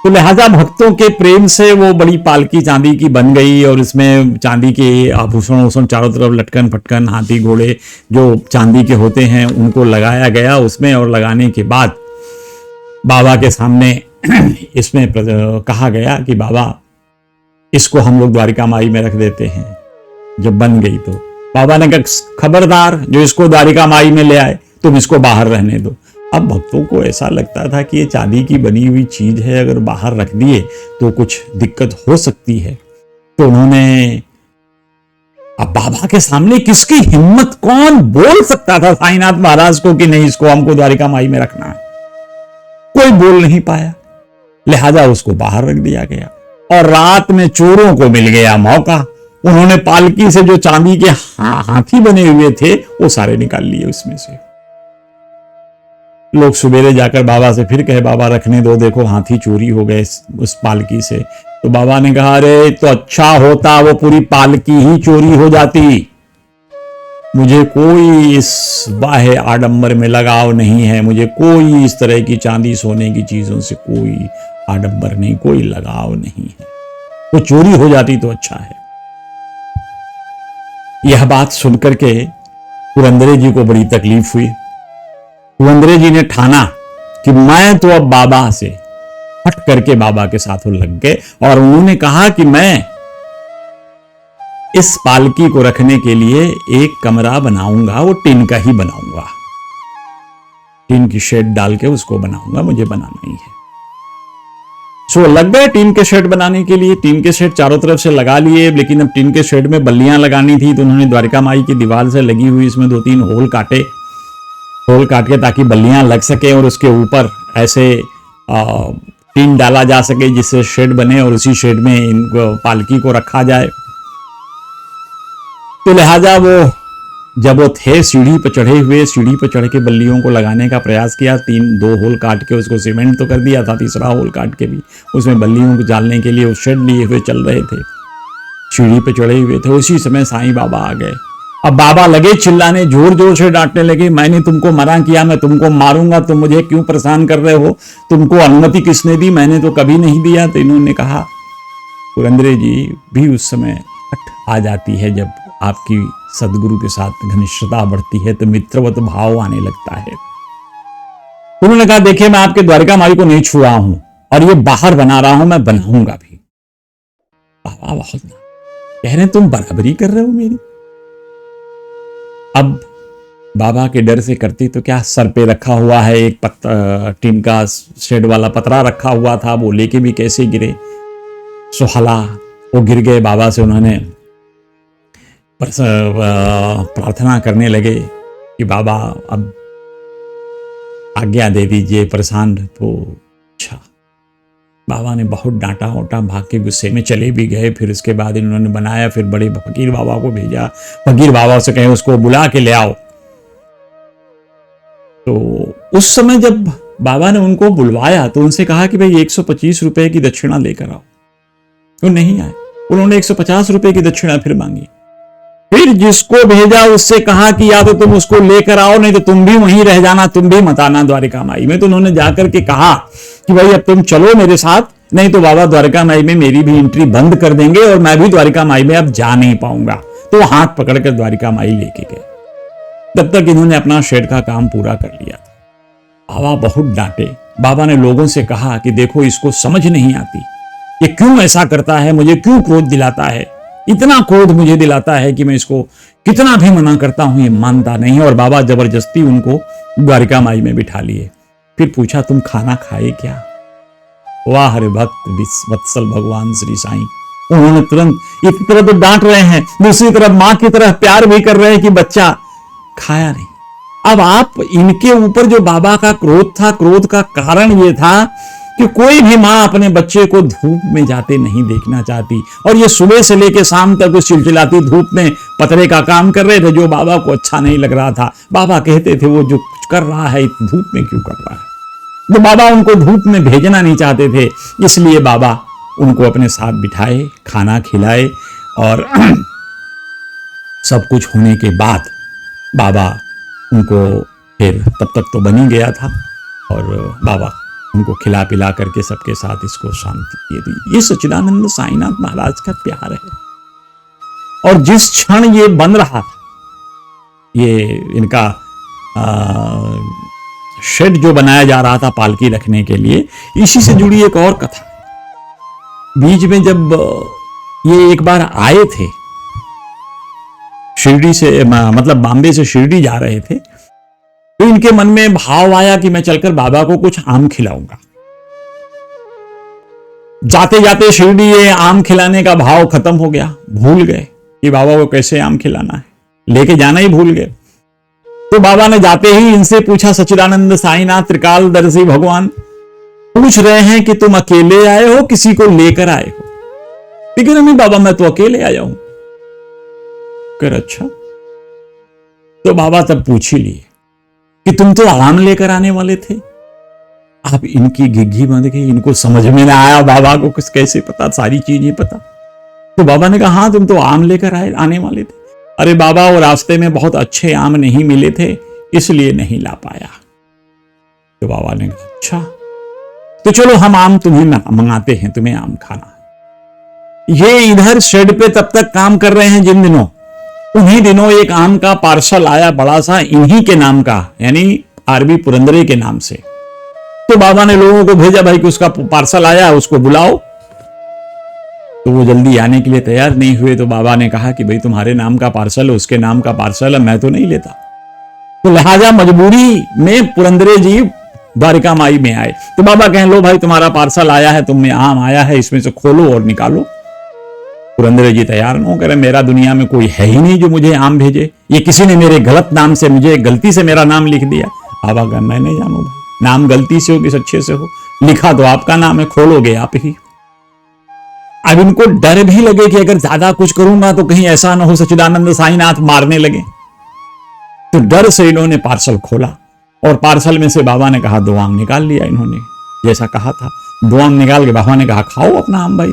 Speaker 1: तो लिहाजा भक्तों के प्रेम से वो बड़ी पालकी चांदी की बन गई और इसमें चांदी के आभूषण चारों तरफ, लटकन फटकन, हाथी घोड़े जो चांदी के होते हैं उनको लगाया गया उसमें। और लगाने के बाद बाबा के सामने इसमें कहा गया कि बाबा इसको हम लोग द्वारिका माई में रख देते हैं। जब बन गई तो बाबा ने कहा, खबरदार, जो इसको द्वारिका माई में ले आए तुम इसको बाहर रहने दो। अब भक्तों को ऐसा लगता था कि ये चांदी की बनी हुई चीज है, अगर बाहर रख दिए तो कुछ दिक्कत हो सकती है। तो उन्होंने, अब बाबा के सामने किसकी हिम्मत, कौन बोल सकता था साईनाथ महाराज को कि नहीं इसको हमको द्वारिका माई में रखना है? कोई बोल नहीं पाया, लिहाजा उसको बाहर रख दिया गया। और रात में चोरों को मिल गया मौका उन्होंने पालकी से जो चांदी के हाथी बने हुए थे वो सारे निकाल लिए उसमें से। लोग सवेरे जाकर बाबा से फिर कहे बाबा रखने दो, देखो हाथी चोरी हो गए उस पालकी से। तो बाबा ने कहा अरे तो अच्छा होता वो पूरी पालकी ही चोरी हो जाती, मुझे कोई इस बाह्य आडंबर में लगाव नहीं है, मुझे कोई इस तरह की चांदी सोने की चीजों से कोई आडंबर नहीं, कोई लगाव नहीं है, वो चोरी हो जाती तो अच्छा है। यह बात सुनकर के पुरंदरे जी को बड़ी तकलीफ हुई। पुरंदरे जी ने ठाना कि मैं तो अब बाबा से हट करके बाबा के साथ लग गए, और उन्होंने कहा कि मैं इस पालकी को रखने के लिए एक कमरा बनाऊंगा, वो टीन का ही बनाऊंगा, टीन की शेड डाल के उसको बनाऊंगा, मुझे बनाना ही है। सो लग गए टीन के शेड बनाने के लिए। टीन के शेड चारों तरफ से लगा लिए, लेकिन अब टीन के शेड में बल्लियां लगानी थी, तो उन्होंने द्वारिका माई की दीवार से लगी हुई इसमें 2-3 होल काटे, होल काट के ताकि बल्लियां लग सके और उसके ऊपर ऐसे टीन डाला जा सके जिससे शेड बने और उसी शेड में इन पालकी को रखा जाए। तो लिहाजा वो जब वो थे सीढ़ी पर चढ़े हुए, सीढ़ी पर चढ़ के बल्लियों को लगाने का प्रयास किया, 2 होल काट के उसको सीमेंट तो कर दिया था, तीसरा होल काट के भी उसमें बल्लियों को डालने के लिए वो शेड लिए हुए चल रहे थे, सीढ़ी पे चढ़े हुए थे। उसी समय साईं बाबा आ गए। अब बाबा लगे चिल्लाने, जोर जोर से डांटने लगे, मैंने तुमको मना किया, मैं तुमको मारूंगा, तुम मुझे क्यों परेशान कर रहे हो, तुमको अनुमति किसने दी, मैंने तो कभी नहीं दिया। तो इन्होंने कहा, पुरंदरे जी भी उस समय हट आ जाती है जब आपकी सदगुरु के साथ घनिष्ठता बढ़ती है तो मित्रवत भाव आने लगता है। उन्होंने कहा देखिए मैं आपके द्वारिका माई को नहीं छुआ हूं और ये बाहर बना रहा हूं, मैं बनाऊंगा भी। बाबा बहुत कह रहे तुम बराबरी कर रहे हो मेरी। अब बाबा के डर से करती तो क्या, सर पे रखा हुआ है एक टीन का शेड वाला पतरा रखा हुआ था, वो लेके भी कैसे गिरे, सुहाला वो गिर गए। बाबा से उन्होंने प्रार्थना करने लगे कि बाबा अब आज्ञा दे दीजिए, परेशान तो। अच्छा, बाबा ने बहुत डांटा वाटा, भाग के गुस्से में चले भी गए। फिर उसके बाद इन्होंने बनाया, फिर बड़े फकीर बाबा को भेजा, फकीर बाबा से कहे उसको बुला के ले आओ। तो उस समय जब बाबा ने उनको बुलवाया तो उनसे कहा कि भाई 125 रुपए की दक्षिणा लेकर आओ। वो नहीं आए, उन्होंने 150 रुपए की दक्षिणा फिर मांगी। फिर जिसको भेजा उससे कहा कि या तो तुम उसको लेकर आओ, नहीं तो तुम भी वहीं रह जाना, तुम भी मत आना द्वारिका माई में। तो उन्होंने जाकर के कहा कि भाई अब तुम चलो मेरे साथ, नहीं तो बाबा द्वारिका माई में मेरी भी एंट्री बंद कर देंगे और मैं भी द्वारिका माई में अब जा नहीं पाऊंगा। तो वो हाथ पकड़कर द्वारिका माई लेके गए। तब तक इन्होंने अपना शेड का काम पूरा कर लिया था। बाबा बहुत डांटे। बाबा ने लोगों से कहा कि देखो इसको समझ नहीं आती, ये क्यों ऐसा करता है, मुझे क्यों क्रोध दिलाता है, इतना क्रोध मुझे दिलाता है कि मैं इसको कितना भी मना करता हूं ये मानता नहीं। और बाबा जबरदस्ती उनको द्वारिका माई में बिठा लिए। फिर पूछा तुम खाना खाए क्या। वाह हरे भक्त वत्सल भगवान श्री साईं, उन्होंने तुरंत एक तरफ तो डांट रहे हैं, दूसरी तरफ मां की तरह प्यार भी कर रहे हैं कि बच्चा खाया नहीं। अब आप इनके ऊपर जो बाबा का क्रोध था, क्रोध का कारण ये था कि कोई भी मां अपने बच्चे को धूप में जाते नहीं देखना चाहती, और ये सुबह से लेकर शाम तक उस चिलचिलाती धूप में पतरे का काम कर रहे थे जो बाबा को अच्छा नहीं लग रहा था। बाबा कहते थे वो जो कुछ कर रहा है धूप में क्यों कर रहा है, तो बाबा उनको धूप में भेजना नहीं चाहते थे। इसलिए बाबा उनको अपने साथ बिठाए, खाना खिलाए, और सब कुछ होने के बाद बाबा उनको फिर तब तक तो बन ही गया था, और बाबा उनको खिला पिला करके सबके साथ इसको शांति दे दी। ये सच्चिदानंद साईनाथ महाराज का प्यार है। और जिस क्षण ये बन रहा था, ये इनका शेड जो बनाया जा रहा था पालकी रखने के लिए, इसी से जुड़ी एक और कथा। बीच में जब ये एक बार आए थे शिरडी से, मतलब बॉम्बे से शिरडी जा रहे थे, तो इनके मन में भाव आया कि मैं चलकर बाबा को कुछ आम खिलाऊंगा। जाते जाते शिरडी ये आम खिलाने का भाव खत्म हो गया, भूल गए कि बाबा को कैसे आम खिलाना है, लेके जाना ही भूल गए। तो बाबा ने जाते ही इनसे पूछा, सच्चिदानंद साईनाथ त्रिकालदर्शी भगवान पूछ रहे हैं कि तुम अकेले आए हो किसी को लेकर आए हो। लेकिन नहीं बाबा मैं तो अकेले आया हूं। कर अच्छा। तो बाबा तब पूछ ही लिए कि तुम तो आम लेकर आने वाले थे। आप इनकी घिघी बंद गई, इनको समझ में ना आया बाबा को कुछ कैसे पता, सारी चीजें पता। तो बाबा ने कहा हाँ तुम तो आम लेकर आने वाले थे। अरे बाबा वो रास्ते में बहुत अच्छे आम नहीं मिले थे इसलिए नहीं ला पाया। तो बाबा ने कहा अच्छा तो चलो हम आम तुम्हें मंगाते हैं, तुम्हें आम खाना है। ये इधर शेड पे तब तक काम कर रहे हैं जिन दिनों, उन्हीं दिनों एक आम का पार्सल आया बड़ा सा, इन्हीं के नाम का, यानी आरबी पुरंदरे के नाम से। तो बाबा ने लोगों को भेजा भाई कि उसका पार्सल आया, उसको बुलाओ। तो वो जल्दी आने के लिए तैयार नहीं हुए। तो बाबा ने कहा कि भाई तुम्हारे नाम का पार्सल है, उसके नाम का पार्सल है, मैं तो नहीं लेता। तो लिहाजा मजबूरी में पुरंदरे जी द्वारिका माई में आए। तो बाबा कहें लो भाई तुम्हारा पार्सल आया है, तुम्हें आम आया है, इसमें से खोलो और निकालो। पुरंदरे जी तैयार न हो, कह रहे मेरा दुनिया में कोई है ही नहीं जो मुझे आम भेजे, ये किसी ने मेरे गलत नाम से, मुझे गलती से मेरा नाम लिख दिया। बाबा कहा मैं नहीं जानू भाई, नाम गलती से हो कि सच्चे से हो, लिखा तो आपका नाम है, खोलोगे आप ही। अब इनको डर भी लगे कि अगर ज्यादा कुछ करूंगा तो कहीं ऐसा ना हो सच्चिदानंद साईनाथ मारने लगे। तो डर से इन्होंने पार्सल खोला और पार्सल में से बाबा ने कहा दो आम निकाल लिया। इन्होंने जैसा कहा था, दो आम निकाल के बाबा ने कहा खाओ अपना आम भाई,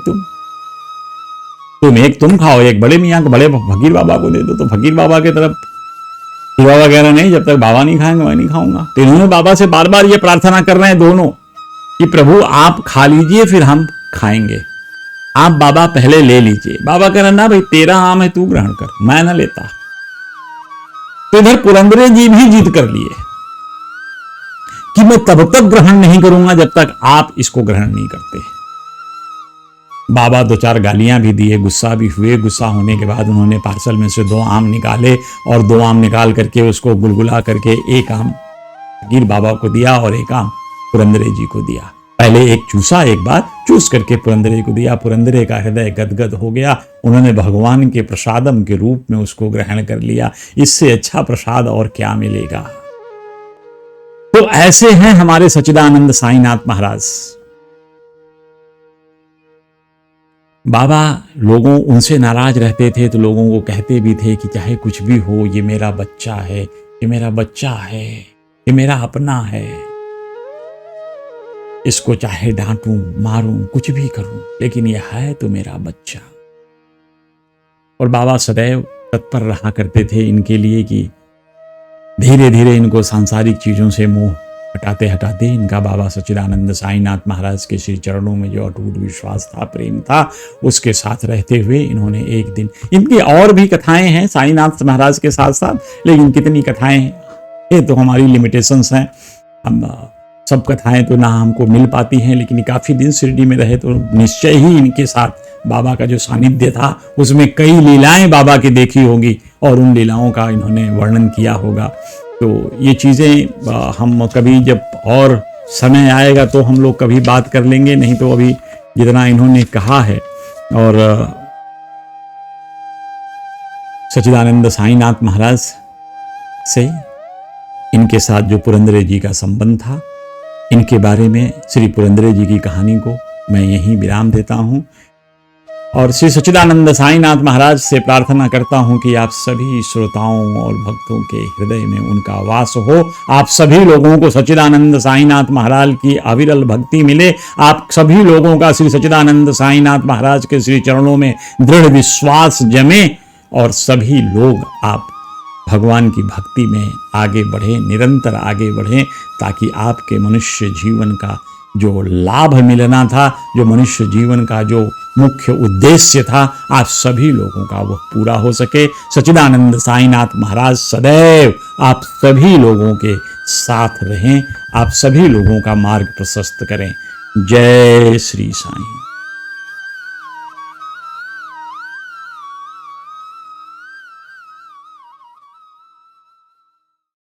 Speaker 1: तुम एक तुम खाओ, एक बड़े मियाँ को, बड़े फकीर बाबा को दे दो। तो फकीर बाबा की तरफ बाबा कह रहे नहीं, जब तक बाबा नहीं खाएंगे मैं नहीं खाऊंगा। तो इन्होंने बाबा से बार बार ये प्रार्थना कर रहे हैं दोनों कि प्रभु आप खा लीजिए फिर हम खाएंगे, आप बाबा पहले ले लीजिए। बाबा कह रहे ना भाई तेरा आम है तू ग्रहण कर, मैं ना लेता। तो इधर पुरंदरे जी भी जीत कर लिए कि मैं तब तक ग्रहण नहीं करूंगा जब तक आप इसको ग्रहण नहीं करते। बाबा दो चार गालियां भी दिए, गुस्सा भी हुए। गुस्सा होने के बाद उन्होंने पार्सल में से दो आम निकाले और दो आम निकाल करके उसको गुलगुला करके एक आम फकीर बाबा को दिया और एक आम पुरंदरे जी को दिया। पहले एक चूसा, एक बार चूस करके पुरंदरे को दिया। पुरंदरे का हृदय गदगद हो गया, उन्होंने भगवान के प्रसादम के रूप में उसको ग्रहण कर लिया। इससे अच्छा प्रसाद और क्या मिलेगा। तो ऐसे हैं हमारे सच्चिदानंद साईनाथ महाराज। बाबा लोगों उनसे नाराज रहते थे तो लोगों को कहते भी थे कि चाहे कुछ भी हो ये मेरा बच्चा है, ये मेरा बच्चा है, ये मेरा अपना है, इसको चाहे डांटूं मारूं कुछ भी करूं लेकिन यह है तो मेरा बच्चा। और बाबा सदैव तत्पर रहा करते थे इनके लिए कि धीरे धीरे इनको सांसारिक चीजों से मोह हटाते हटाते इनका बाबा सच्चिदानंद साईनाथ महाराज के श्री चरणों में जो अटूट विश्वास था, प्रेम था, उसके साथ रहते हुए इन्होंने एक दिन, इनकी और भी कथाएं हैं साईनाथ महाराज के साथ साथ, लेकिन कितनी कथाएं ये तो हमारी लिमिटेशंस हैं, हम सब कथाएं तो ना हमको मिल पाती हैं। लेकिन काफ़ी दिन शिरडी में रहे तो निश्चय ही इनके साथ बाबा का जो सानिध्य था उसमें कई लीलाएं बाबा की देखी होगी और उन लीलाओं का इन्होंने वर्णन किया होगा। तो ये चीज़ें हम कभी जब और समय आएगा तो हम लोग कभी बात कर लेंगे, नहीं तो अभी जितना इन्होंने कहा है। और सच्चिदानंद साईनाथ महाराज से इनके साथ जो पुरंदरे जी का संबंध था, इनके बारे में श्री पुरंदरे जी की कहानी को मैं यहीं विराम देता हूँ और श्री सच्चिदानंद साईनाथ महाराज से प्रार्थना करता हूँ कि आप सभी श्रोताओं और भक्तों के हृदय में उनका वास हो, आप सभी लोगों को सच्चिदानंद साईनाथ महाराज की अविरल भक्ति मिले, आप सभी लोगों का श्री सच्चिदानंद साईनाथ महाराज के श्री चरणों में दृढ़ विश्वास जमे और सभी लोग आप भगवान की भक्ति में आगे बढ़ें, निरंतर आगे बढ़ें, ताकि आपके मनुष्य जीवन का जो लाभ मिलना था, जो मनुष्य जीवन का जो मुख्य उद्देश्य था, आप सभी लोगों का वह पूरा हो सके। सच्चिदानंद साईनाथ महाराज सदैव आप सभी लोगों के साथ रहें, आप सभी लोगों का मार्ग प्रशस्त करें। जय श्री साईं।